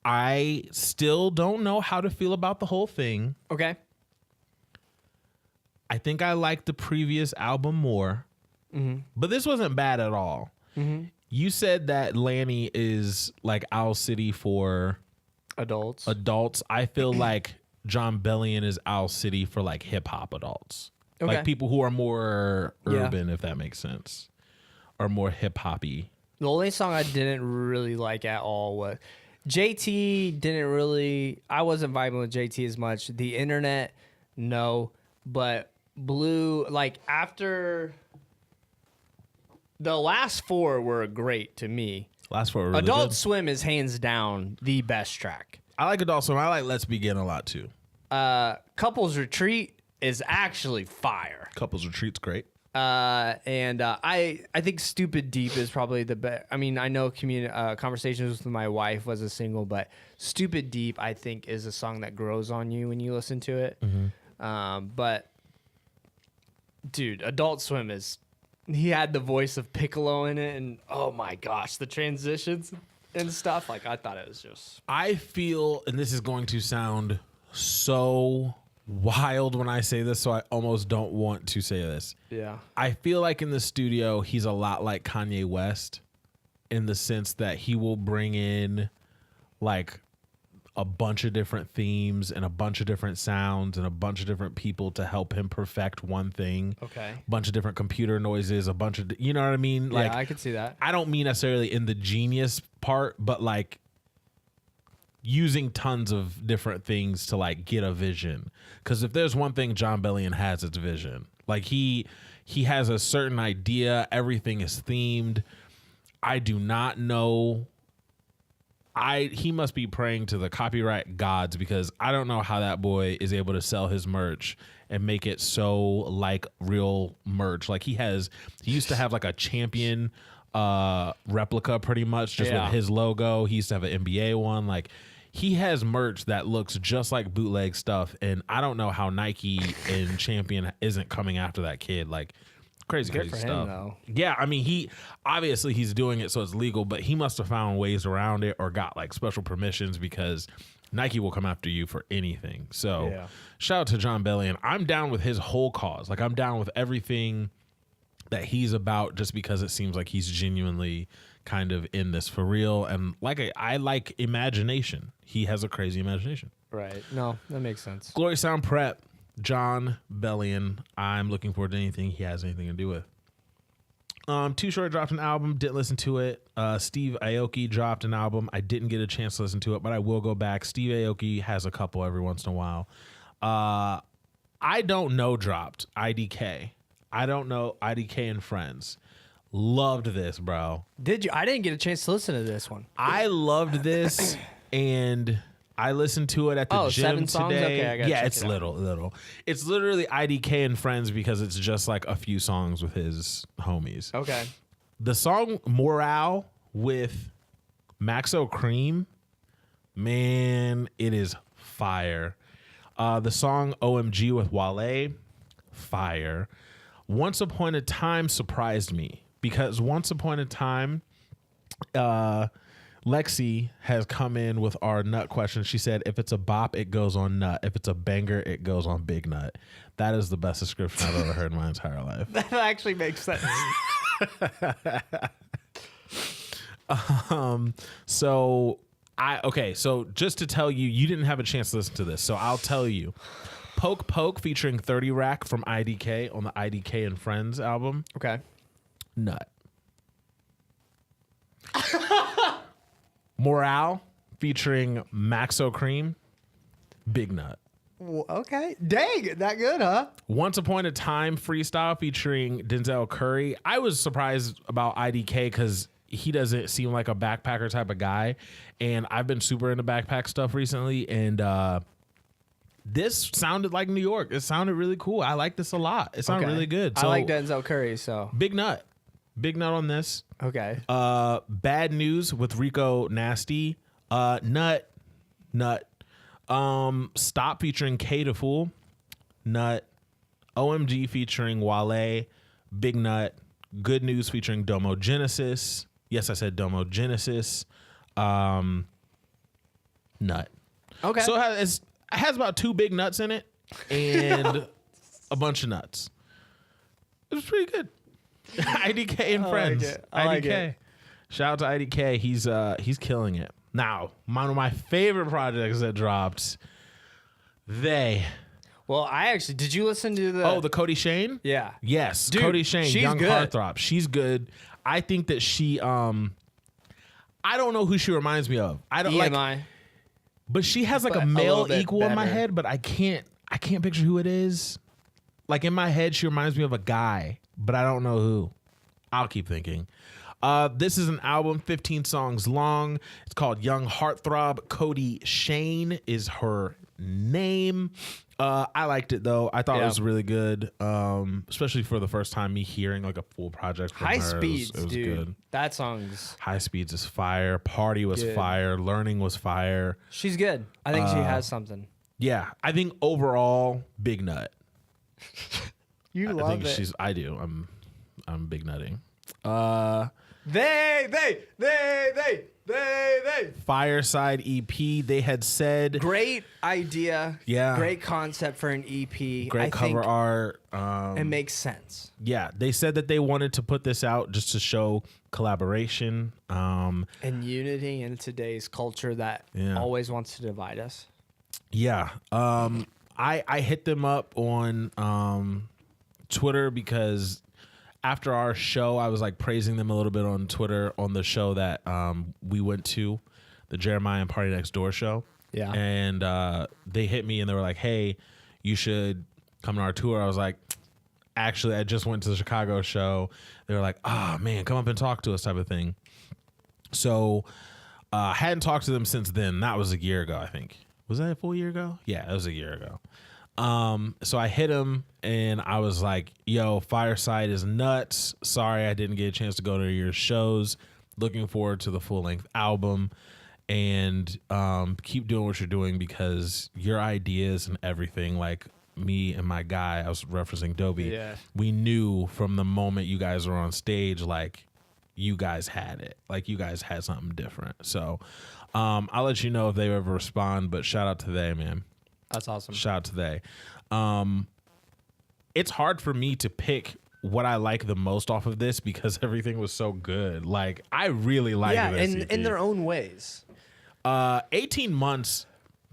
I still don't know how to feel about the whole thing. Okay. I think I liked the previous album more. But this wasn't bad at all. You said that Lanny is like Owl City for Adults. I feel like Jon Bellion is Owl City for like hip hop adults. Okay. Like people who are more urban, if that makes sense, or more hip hoppy. The only song I didn't really like at all was JT. I wasn't vibing with JT as much. The Internet, no. But Blue, like after the last four were great to me. Last four were really Adult good. Swim is hands down the best track. I like Adult Swim. I like Let's Begin a lot too. Couples Retreat is actually fire. Couples Retreat's great. And I think Stupid Deep is probably the best. I mean, I know Conversations with My Wife was a single, but Stupid Deep, I think, is a song that grows on you when you listen to it. But, dude, Adult Swim he had the voice of Piccolo in it, and oh my gosh, the transitions and stuff. Like, I thought it was just. I feel, and this is going to sound so wild when I say this, so I almost don't want to say this. Yeah. I feel like in the studio, he's a lot like Kanye West in the sense that he will bring in like a bunch of different themes and a bunch of different sounds and a bunch of different people to help him perfect one thing. Okay. A bunch of different computer noises, a bunch of, you know what I mean? Like, Yeah, I could see that. I don't mean necessarily in the genius part, but like using tons of different things to like get a vision. Because if there's one thing Jon Bellion has, it's vision. Like he has a certain idea. Everything is themed. I do not know. He must be praying to the copyright gods, because I don't know how that boy is able to sell his merch and make it so like real merch. Like he used to have like a Champion replica pretty much just with his logo. He used to have an NBA one. Like he has merch that looks just like bootleg stuff, and I don't know how Nike and Champion isn't coming after that kid. Like crazy Good for stuff. him, though. Yeah, I mean, he's doing it so it's legal, but he must have found ways around it or got like special permissions, because Nike will come after you for anything. So shout out to Jon Bellion. I'm down with his whole cause. Like I'm down with everything that he's about, just because it seems like he's genuinely kind of in this for real. And like I like imagination. He has a crazy imagination. Right. No, that makes sense. Glory Sound Prep, Jon Bellion. I'm looking forward to anything he has anything to do with. Too Short dropped an album, didn't listen to it. Steve Aoki dropped an album. I didn't get a chance to listen to it, but I will go back. Steve Aoki has a couple every once in a while. I Don't Know dropped IDK. I Don't Know IDK and Friends. Loved this, bro. Did you? I didn't get a chance to listen to this one. I loved this, and I listened to it at the gym 7 songs? today. Okay, I gotta check It's it out. little. It's literally IDK and Friends, because it's just like a few songs with his homies. Okay. The song Morale with Maxo Cream, man, it is fire. The song OMG with Wale, fire. Once Upon a Time surprised me, because Once Upon a Time, Lexi has come in with our nut question. She said, if it's a bop, it goes on nut. If it's a banger, it goes on big nut. That is the best description I've ever heard in my entire life. That actually makes sense. So just to tell you, you didn't have a chance to listen to this, so I'll tell you. Poke Poke featuring 30 Rack from IDK on the IDK and Friends album. Okay. Nut. Morale featuring Maxo Cream. Big nut. Well, okay. Dang, that good, huh? Once Upon a Time freestyle featuring Denzel Curry. I was surprised about IDK because he doesn't seem like a backpacker type of guy. And I've been super into backpack stuff recently. And this sounded like New York. It sounded really cool. I like this a lot. It sounded really good. So, I like Denzel Curry, so. Big nut. Big nut on this. Okay. Bad news with Rico Nasty. Nut. Stop featuring K to Fool. Nut. OMG featuring Wale. Big nut. Good news featuring Domo Genesis. Yes, I said Domo Genesis. Nut. Okay. So it has about 2 big nuts in it and a bunch of nuts. It was pretty good. IDK and friends. I like IDK. it. Shout out to IDK. He's killing it. Now, one of my favorite projects that dropped. Well, did you listen to the... the Kodie Shane? Yeah. Yes. Dude, Kodie Shane, she's young good. heartthrob. She's good. I think that she I don't know who she reminds me of. I don't EMI. but she has like But a a male little bit equal in my better. head, but I can't picture who it is. Like in my head, she reminds me of a guy, but I don't know who. I'll keep thinking. This is an album, 15 songs long. It's called Young Heartthrob. Kodie Shane is her name. I liked it though. I thought it was really good, especially for the first time me hearing like a full project from High her. Speeds, it was dude. good. That song's... High Speeds is fire. Party was Good. fire. Learning was fire. She's good. I think she has something. Yeah, I think overall, big nut. You I love think it. I do. I'm big nutting. They. Fireside EP. They had said Great idea. Yeah. Great concept for an EP. great I cover think art. it makes sense. Yeah, they said that they wanted to put this out just to show collaboration. And unity in today's culture that Yeah. always wants to divide us. Yeah. I hit them up on Twitter because after our show, I was like praising them a little bit on Twitter on the show that we went to, the Jeremiah and Party Next Door show. Yeah. And they hit me and they were like, hey, you should come to our tour. I was like, actually, I just went to the Chicago show. They were like, man, come up and talk to us type of thing. So I hadn't talked to them since then. That was a year ago, I think. Was that a full year ago? Yeah, it was a year ago. So I hit him and I was like, yo, Fireside is nuts. Sorry I didn't get a chance to go to your shows. Looking forward to the full length album and keep doing what you're doing because your ideas and everything, like me and my guy, I was referencing Doby. Yeah. We knew from the moment you guys were on stage, like you guys had it. Like you guys had something different. So I'll let you know if they ever respond, but shout out to they, man. That's awesome. Shout out to they. It's hard for me to pick what I like the most off of this because everything was so good. Like I really like this. Yeah, in their own ways. 18 Months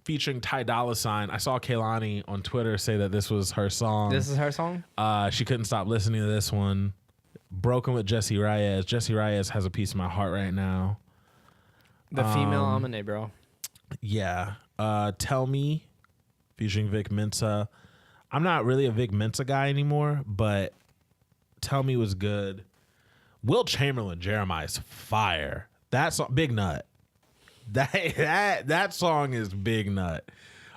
featuring Ty Dolla $ign. I saw Kaylani on Twitter say that this was her song. This is her song? She couldn't stop listening to this one. Broken with Jesse Reyes. Jesse Reyes has a piece of my heart right now. The female Amine, bro. Yeah. Tell Me featuring Vic Mensa. I'm not really a Vic Mensa guy anymore, but Tell Me was good. Will Chamberlain, Jeremiah's fire. That song, big nut. That song is big nut.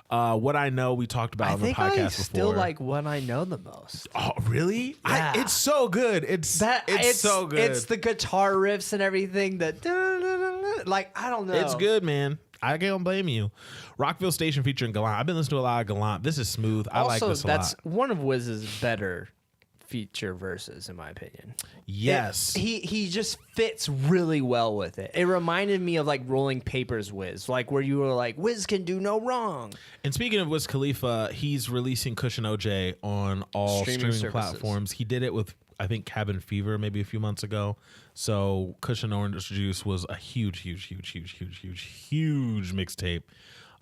What I Know, we talked about on the podcast before. I still like What I Know the most. Oh, really? Yeah. It's so good. It's so good. It's the guitar riffs and everything that like I don't know. It's good, man. I can't blame you. Rockville Station featuring Gallant. I've been listening to a lot of Gallant. This is smooth. I like this a lot. That's one of Wiz's better feature verses, in my opinion. Yes. He just fits really well with it. It reminded me of like Rolling Papers Wiz, like where you were like, Wiz can do no wrong. And speaking of Wiz Khalifa, he's releasing Cushion OJ on all streaming services. platforms. He did it with, I think, Cabin Fever maybe a few months ago. So Cushion Orange Juice was a huge mixtape.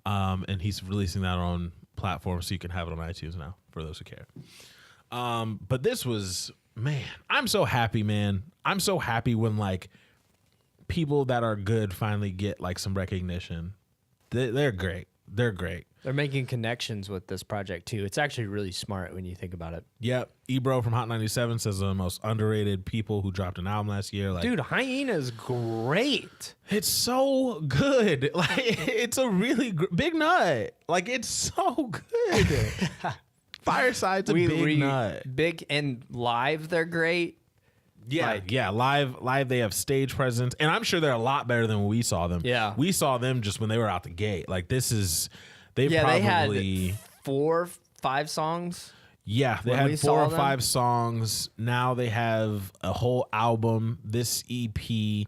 And he's releasing that on platforms so you can have it on iTunes now for those who care. But this was, man, I'm so happy, man. I'm so happy when like people that are good finally get like some recognition. They're great. They're great. They're making connections with this project too. It's actually really smart when you think about it. Yep. Ebro from Hot 97 says they're the most underrated people who dropped an album last year. Like, Dude, Hyena's great. it's so good. Like, it's a really big nut. Like, it's so good. Fireside's a big nut. Big and live, they're great. Yeah, yeah. Live. They have stage presence, and I'm sure they're a lot better than when we saw them. Yeah, we saw them just when they were out the gate. Like this is, they had 4-5 songs. Yeah, they had 4 or 5 songs. Now they have a whole album. This EP, they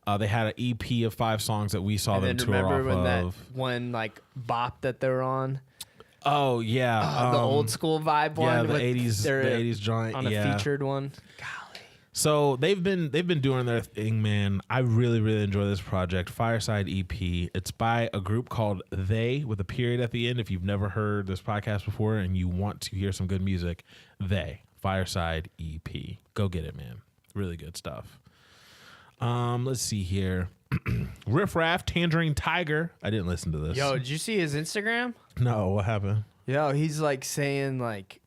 had an EP of 5 songs that we saw them tour off of. Remember when that one like bop that they were on? Oh yeah, the old school vibe one. Yeah, the '80s joint on a featured one. Golly. So they've been doing their thing, man. I really enjoy this project, Fireside EP. It's by a group called They with a period at the end. If you've never heard this podcast before and you want to hear some good music, They Fireside EP. Go get it, man. Really good stuff. Let's see here. Riff Raff, Tangerine Tiger. I didn't listen to this. Yo, did you see his Instagram? No, what happened? Yo, he's like saying like,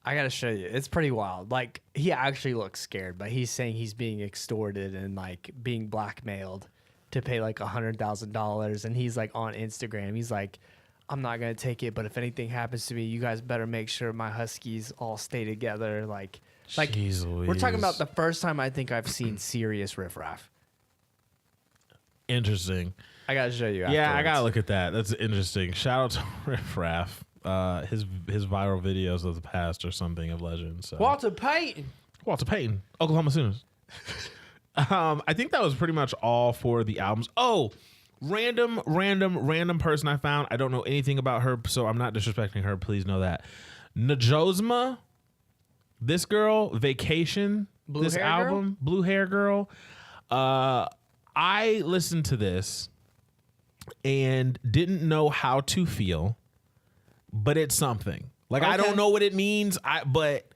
I gotta show you. It's pretty wild. Like he actually looks scared, but he's saying he's being extorted and like being blackmailed to pay like $100,000. And he's like on Instagram. He's like, I'm not gonna take it, but if anything happens to me, you guys better make sure my Huskies all stay together. Like Jeez we're talking about the first time I think I've seen serious riffraff. Interesting. I gotta show you. Yeah, afterwards. I gotta look at that. That's interesting. Shout out to Riff Raff. His viral videos of the past or something of legend. So Walter Payton, Oklahoma Sooners. I think that was pretty much all for the albums. Oh, random person I found. I don't know anything about her, so I'm not disrespecting her. Please know that. NJOMZA, this girl, Vacation, Blue this hair album, girl? Blue Hair Girl. I listened to this and didn't know how to feel. But it's something. Like, okay. I don't know what it means, but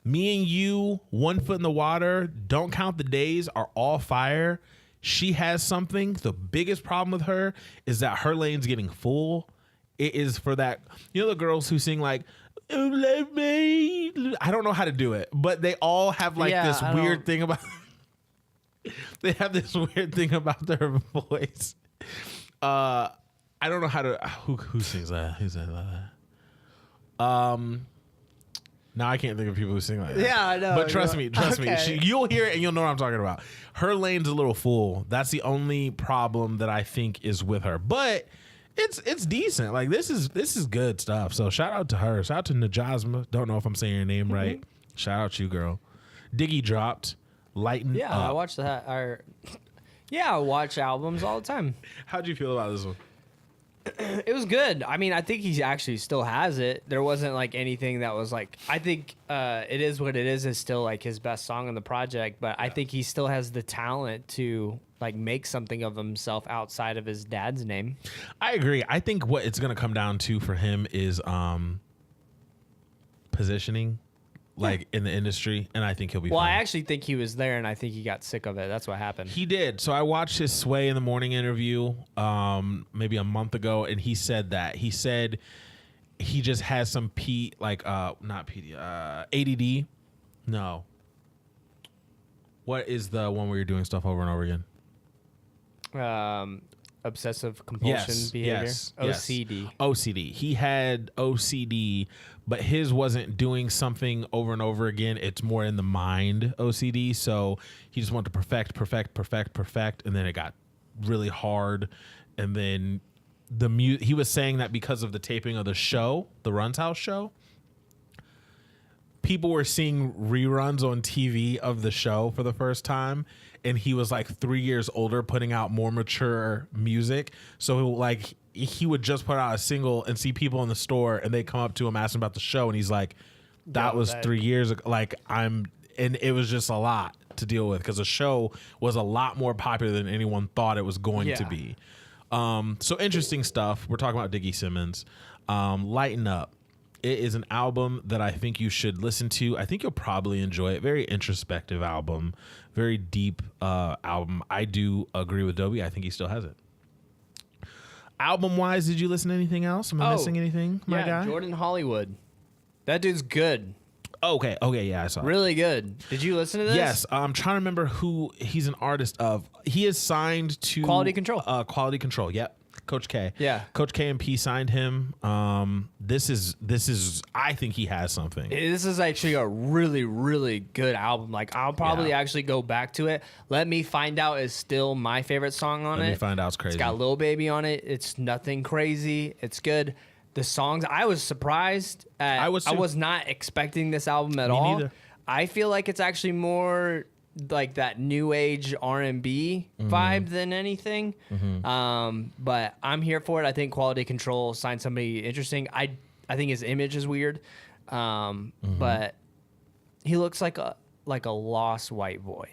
me and you, 1 foot in the water, don't count the days, are all fire. She has something. The biggest problem with her is that her lane's getting full. It is for that, you know, the girls who sing like, oh, let me. I don't know how to do it, but they all have like this weird thing about, they have this weird thing about their voice. I don't know how to, who sings that? Who says that? Now I can't think of people who sing like that. Yeah, I know. But trust me. You'll hear it and you'll know what I'm talking about. Her lane's a little full. That's the only problem that I think is with her. But it's decent. Like this is good stuff. So shout out to her. Shout out to NJOMZA. Don't know if I'm saying your name right. Shout out to you, girl. Diggy dropped. Lighten Up. I watched that. I watch albums all the time. How'd you feel about this one? It was good. I mean, I think he actually still has it. There wasn't like anything that was like, I think It Is What It Is still like his best song on the project, but I think he still has the talent to like make something of himself outside of his dad's name. I agree. I think what it's going to come down to for him is positioning. Like in the industry, and I think he'll be fine. I actually think he was there, and I think he got sick of it. That's what happened. He did. So I watched his Sway in the Morning interview maybe a month ago, and he said that. He said he just has some ADD. No. What is the one where you're doing stuff over and over again? Obsessive compulsion behavior. Yes, OCD. OCD. He had OCD, but his wasn't doing something over and over again. It's more in the mind OCD. So he just wanted to perfect, and then it got really hard. And then he was saying that because of the taping of the show, the Run's House show, people were seeing reruns on TV of the show for the first time. And he was like 3 years older, putting out more mature music. So like he would just put out a single and see people in the store, and they come up to him asking about the show, and he's like, "That was 3 years ago." Like and it was just a lot to deal with because the show was a lot more popular than anyone thought it was going to be. So interesting stuff. We're talking about Diggy Simmons. Lighten Up. It is an album that I think you should listen to. I think you'll probably enjoy it. Very introspective album, very deep album. I do agree with Doby. I think he still has it. Album-wise, did you listen to anything else? Am I missing anything, my guy? Jordan Hollywood. That dude's good. Okay, yeah, I saw it. Really good. Did you listen to this? Yes, I'm trying to remember who he's an artist of. He is signed to Quality Control. Quality Control, yep. Coach K. Yeah. Coach K and P signed him. This is I think he has something. This is actually a really, really good album. Like, I'll probably actually go back to it. Let Me Find Out is still my favorite song on it. Let Me Find Out's crazy. It's got Lil Baby on it. It's nothing crazy. It's good. The songs, I was surprised at. I was not expecting this album at all. Neither. I feel like it's actually more like that new age R&B vibe than anything. But I'm here for it. I think Quality Control signed somebody interesting. I think his image is weird. But he looks like a lost white boy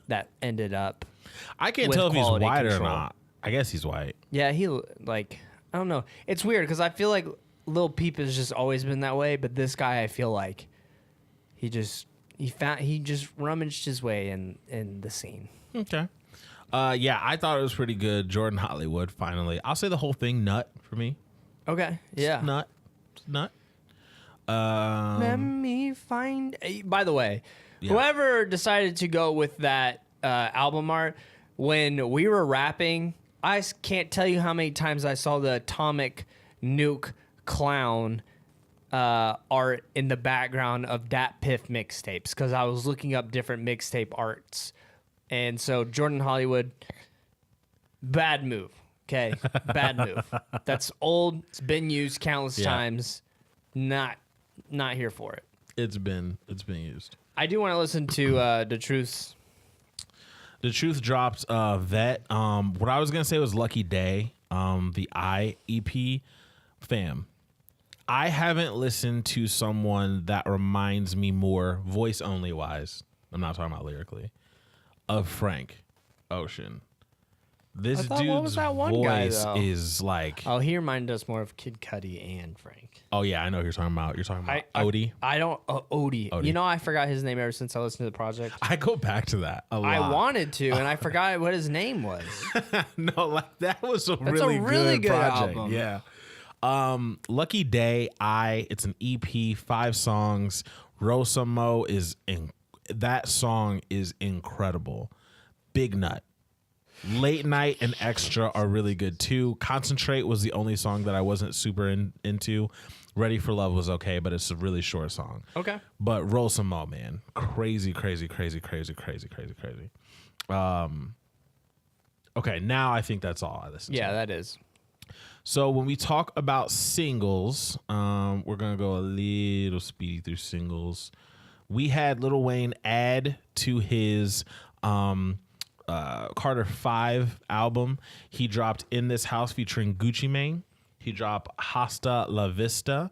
that ended up. I can't tell if he's white or not. I guess he's white. Yeah, he like, I don't know. It's weird because I feel like Lil Peep has just always been that way, but this guy, I feel like he just rummaged his way in the scene. Okay. Yeah, I thought it was pretty good. Jordan Hollywood, finally. I'll say the whole thing nut for me. Okay. Yeah. Nut. Let me find. By the way, whoever decided to go with that album art, when we were rapping, I can't tell you how many times I saw the Atomic Nuke Clown art in the background of Dat Piff mixtapes because I was looking up different mixtape arts. And so Jordan Hollywood, bad move. Okay, bad move. That's old. It's been used countless times. Not here for it. It's been used. I do want to listen to The Truth's. The Truth dropped Vet. What I was gonna say was Lucky Day. The I EP. Fam, I haven't listened to someone that reminds me more voice only wise. I'm not talking about lyrically. Of Frank Ocean. This dude's voice is like. Oh, he reminded us more of Kid Cudi and Frank. Oh yeah, I know who you're talking about. You're talking about Odie. I don't. Odie. You know, I forgot his name ever since I listened to the project. I go back to that a lot. I wanted to, and I forgot what his name was. No, like that was a really good project. Album. Yeah. Lucky Day. It's an EP, 5 songs. Rosamo that song is incredible. Big Nut. Late Night and Extra are really good too. Concentrate was the only song that I wasn't super into. Ready for Love was okay, but it's a really short song. Okay. But Roll Some Mo, man. Crazy. Okay, now I think that's all I listen to. Yeah, that is. So when we talk about singles, we're going to go a little speedy through singles. We had Lil Wayne add to his Carter 5 album. He dropped In This House featuring Gucci Mane. He dropped Hasta La Vista.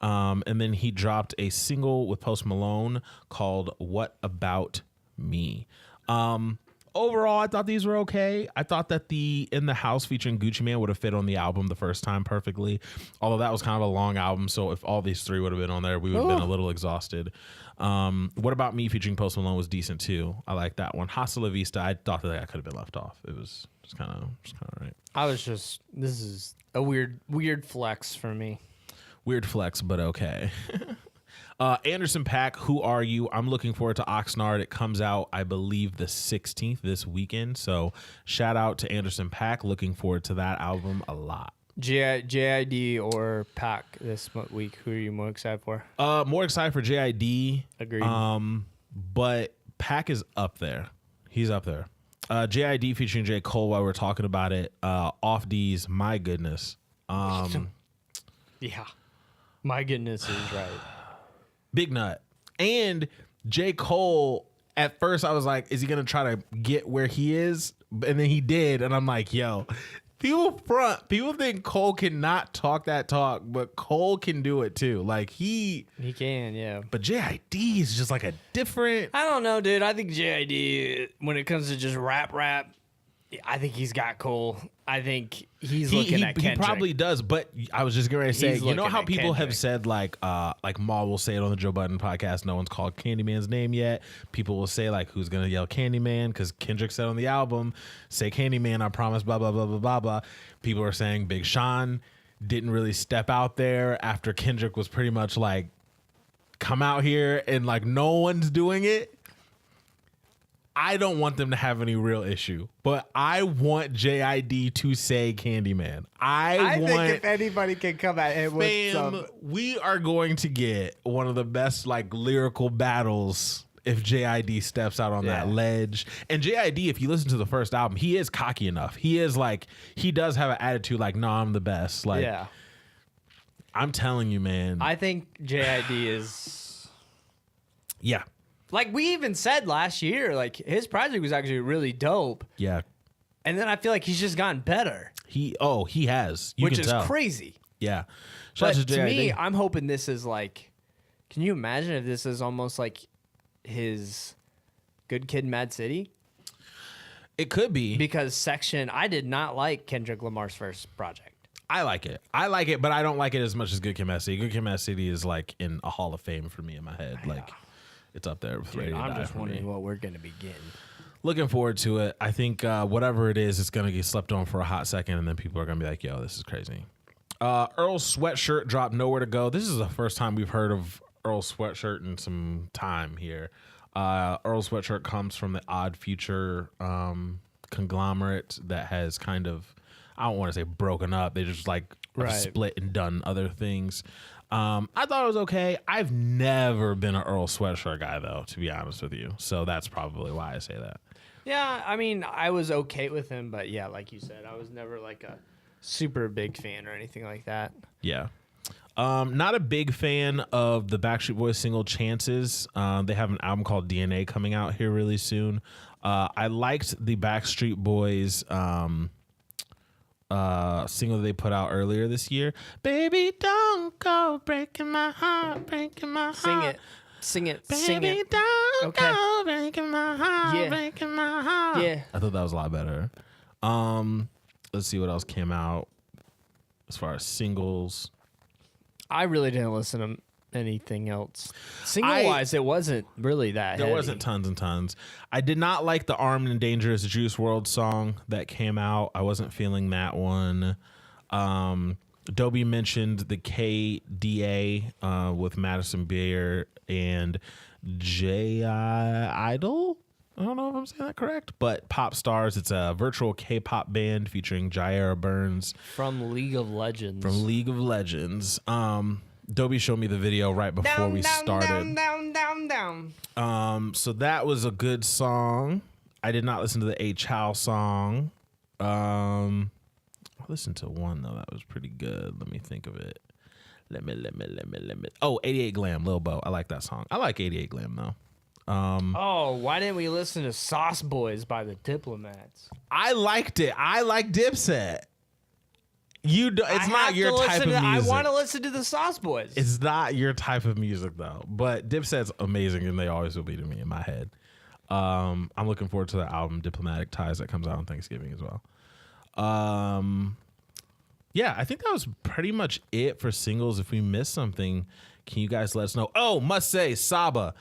And then he dropped a single with Post Malone called What About Me. Overall, I thought these were okay. I thought that the In the House featuring Gucci Mane would have fit on the album the first time perfectly. Although that was kind of a long album, so if all these 3 would have been on there, we would have been a little exhausted. What About Me featuring Post Malone was decent too. I like that one. Hasta La Vista, I thought that could have been left off. It was just kind of right. This is a weird flex for me. Weird flex, but okay. Anderson .Paak, Who Are You? I'm looking forward to Oxnard. It comes out, I believe, the 16th this weekend. So shout out to Anderson .Paak. Looking forward to that album a lot. J.I.D. or Paak this week? Who are you more excited for? More excited for J.I.D. Agreed. But Paak is up there. He's up there. J.I.D. featuring J. Cole while we're talking about it. Off D's, my goodness. Yeah. My goodness is right. Big Nut. And J. Cole, at first I was like, is he going to try to get where he is? And then he did. And I'm like, yo, people think Cole cannot talk that talk, but Cole can do it too. Like he can, yeah. But J.I.D. is just like a different. I don't know, dude. I think J.I.D., when it comes to just rap, I think he's got Cole. I think he's looking at Kendrick. He probably does, but I was just going to say, you know how people have said like Maul will say it on the Joe Budden podcast, no one's called Candyman's name yet. People will say like, who's going to yell Candyman? Because Kendrick said on the album, say Candyman, I promise, blah, blah, blah, blah, blah, blah. People are saying Big Sean didn't really step out there after Kendrick was pretty much like, come out here and like no one's doing it. I don't want them to have any real issue, but I want J.I.D. to say Candyman. I want, think if anybody can come at him with some... we are going to get one of the best like lyrical battles if J.I.D. steps out on that ledge. And J.I.D., if you listen to the first album, he is cocky enough. He is like, he does have an attitude like, no, I'm the best. Like, I'm telling you, man. I think J.I.D. is... Yeah. Like we even said last year, like his project was actually really dope. Yeah. And then I feel like he's just gotten better. He has. Which is crazy. Yeah. But to me, I'm hoping this is like, can you imagine if this is almost like his Good Kid, Mad City? It could be. Because Section, I did not like Kendrick Lamar's first project. I like it, but I don't like it as much as Good Kid, Mad City. Good Kid, Mad City is like in a Hall of Fame for me in my head. Like, it's up there with Ready to Die. I'm just wondering what we're going to be getting. Looking forward to it. I think whatever it is, it's going to get slept on for a hot second, and then people are going to be like, yo, this is crazy. Earl's Sweatshirt dropped Nowhere to Go. This is the first time we've heard of Earl's Sweatshirt in some time here. Earl's Sweatshirt comes from the Odd Future conglomerate that has kind of, I don't want to say broken up. They just like split and done other things. I thought it was okay. I've never been an Earl Sweatshirt guy, though, to be honest with you. So that's probably why I say that. Yeah, I mean, I was okay with him, but yeah, like you said, I was never like a super big fan or anything like that. Yeah. Not a big fan of the Backstreet Boys single Chances. They have an album called DNA coming out here really soon. I liked the Backstreet Boys single they put out earlier this year. Baby, don't go breaking my heart, breaking my heart. Sing it. Baby, don't go breaking my heart, breaking my heart. Yeah. I thought that was a lot better. Let's see what else came out as far as singles. I really didn't listen to anything else. Single-wise, it wasn't really that There heavy. wasn't tons and tons. I did not like the Armed and Dangerous Juice WRLD song that came out. I wasn't feeling that one. Doby mentioned the KDA with Madison Beer and J.I.D. I don't know if I'm saying that correct, but Pop Stars. It's a virtual K-pop band featuring Jaira Burns from League of Legends. Doby showed me the video right before we started. Down. So that was a good song. I did not listen to the H How song. I listened to one though that was pretty good. Let me think of it. Let me. Oh, 88 Glam, Lil Bo. I like that song. I like 88 Glam though. Why didn't we listen to Sauce Boys by the Diplomats? I liked it. I like Dipset. It's not your type of music. I want to listen to the Sauce Boys. It's not your type of music though. But Dipset's amazing, and they always will be to me in my head. I'm looking forward to the album Diplomatic Ties that comes out on Thanksgiving as well. Yeah, I think that was pretty much it for singles. If we missed something, can you guys let us know? Oh, must say, Saba.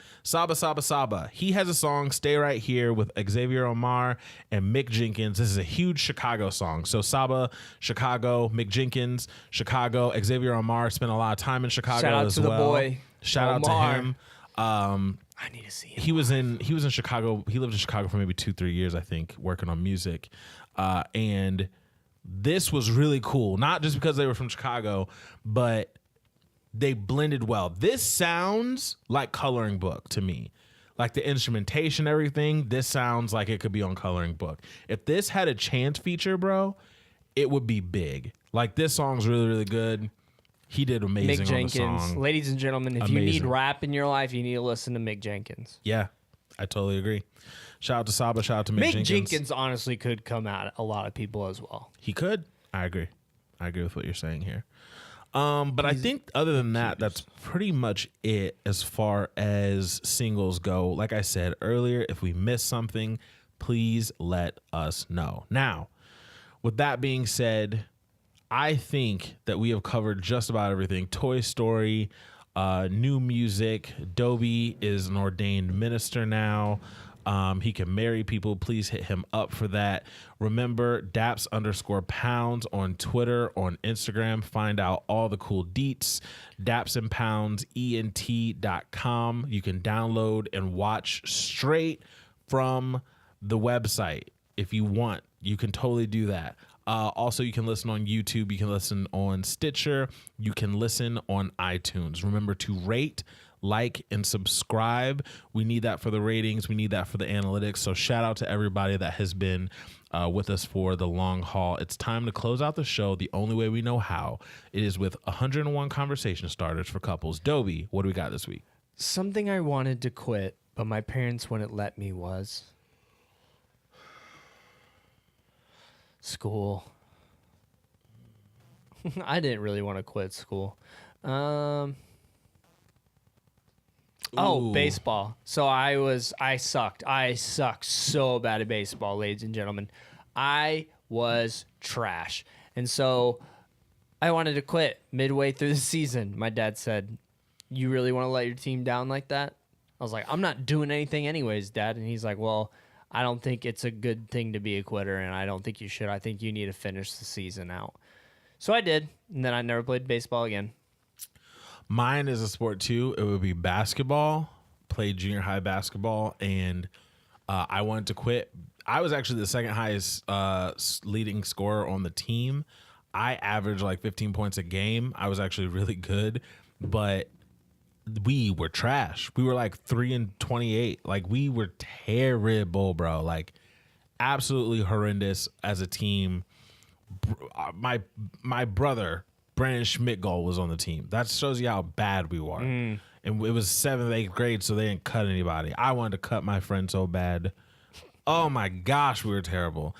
He has a song, Stay Right Here, with Xavier, Omar, and Mick Jenkins. This is a huge Chicago song. So Saba, Chicago, Mick Jenkins, Chicago, Xavier, Omar spent a lot of time in Chicago as well. Shout out to the boy. Shout out to him. I need to see him. He was in Chicago. He lived in Chicago for maybe 2-3 years, I think, working on music. And this was really cool. Not just because they were from Chicago, but they blended well. This sounds like Coloring Book to me. Like the instrumentation, everything, this sounds like it could be on Coloring Book. If this had a chance feature, bro, it would be big. Like this song's really, really good. He did amazing Mick Jenkins. on the song. Ladies and gentlemen, if you need rap in your life, you need to listen to Mick Jenkins. Yeah, I totally agree. Shout out to Saba. Shout out to Mick Jenkins. Jenkins honestly could come at a lot of people as well. He could. I agree with what you're saying here. But I think other than that, that's pretty much it as far as singles go. Like I said earlier, if we missed something, please let us know. Now, with that being said, I think that we have covered just about everything. Toy Story, new music. Doby is an ordained minister now. He can marry people. Please hit him up for that. Remember, Daps_pounds on Twitter, on Instagram. Find out all the cool deets. DapsandPounds, ENT.com. You can download and watch straight from the website. If you want, you can totally do that. Also, you can listen on YouTube. You can listen on Stitcher. You can listen on iTunes. Remember to rate, like, and subscribe. We need that for the ratings. We need that for the analytics. So shout out to everybody that has been with us for the long haul. It's time to close out the show the only way we know how. It is with 101 conversation starters for couples. Doby, what do we got this week? Something I wanted to quit, but my parents wouldn't let me was school. I didn't really want to quit school. Baseball. So I sucked. I sucked so bad at baseball, ladies and gentlemen. I was trash. And so I wanted to quit midway through the season. My dad said, "You really want to let your team down like that?" I was like, "I'm not doing anything anyways, Dad." And he's like, "Well, I don't think it's a good thing to be a quitter, and I don't think you should. I think you need to finish the season out." So I did, and then I never played baseball again. Mine is a sport too. It would be basketball. Played junior high basketball, and I wanted to quit. I was actually the second highest leading scorer on the team. I averaged like 15 points a game. I was actually really good, but we were trash. We were like 3-28. Like, we were terrible, bro. Like, absolutely horrendous as a team. My brother Brandon Schmidt-Gold was on the team. That shows you how bad we were. And it was 7th, 8th grade, so they didn't cut anybody. I wanted to cut my friend so bad. Oh my gosh, we were terrible.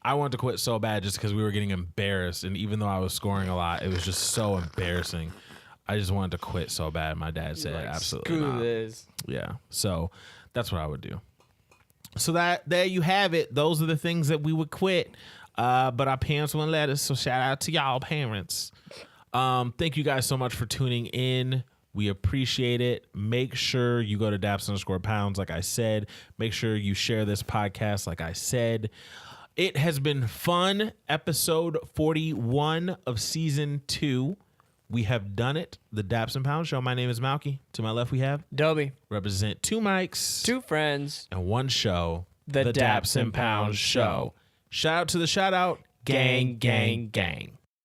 I wanted to quit so bad just because we were getting embarrassed. And even though I was scoring a lot, it was just so embarrassing. I just wanted to quit so bad. My dad said, like, absolutely screw not. This. Yeah. So that's what I would do. So there you have it. Those are the things that we would quit. But our parents wouldn't let us. So shout out to y'all parents. Thank you guys so much for tuning in. We appreciate it. Make sure you go to Daps_pounds, like I said. Make sure you share this podcast, like I said. It has been fun. Episode 41 of season 2. We have done it. The Daps and Pounds Show. My name is Malky. To my left, we have Doby. Represent 2 mics, 2 friends, and 1 show. The Daps and Pounds Show. Shout out to the shout out gang, gang, gang.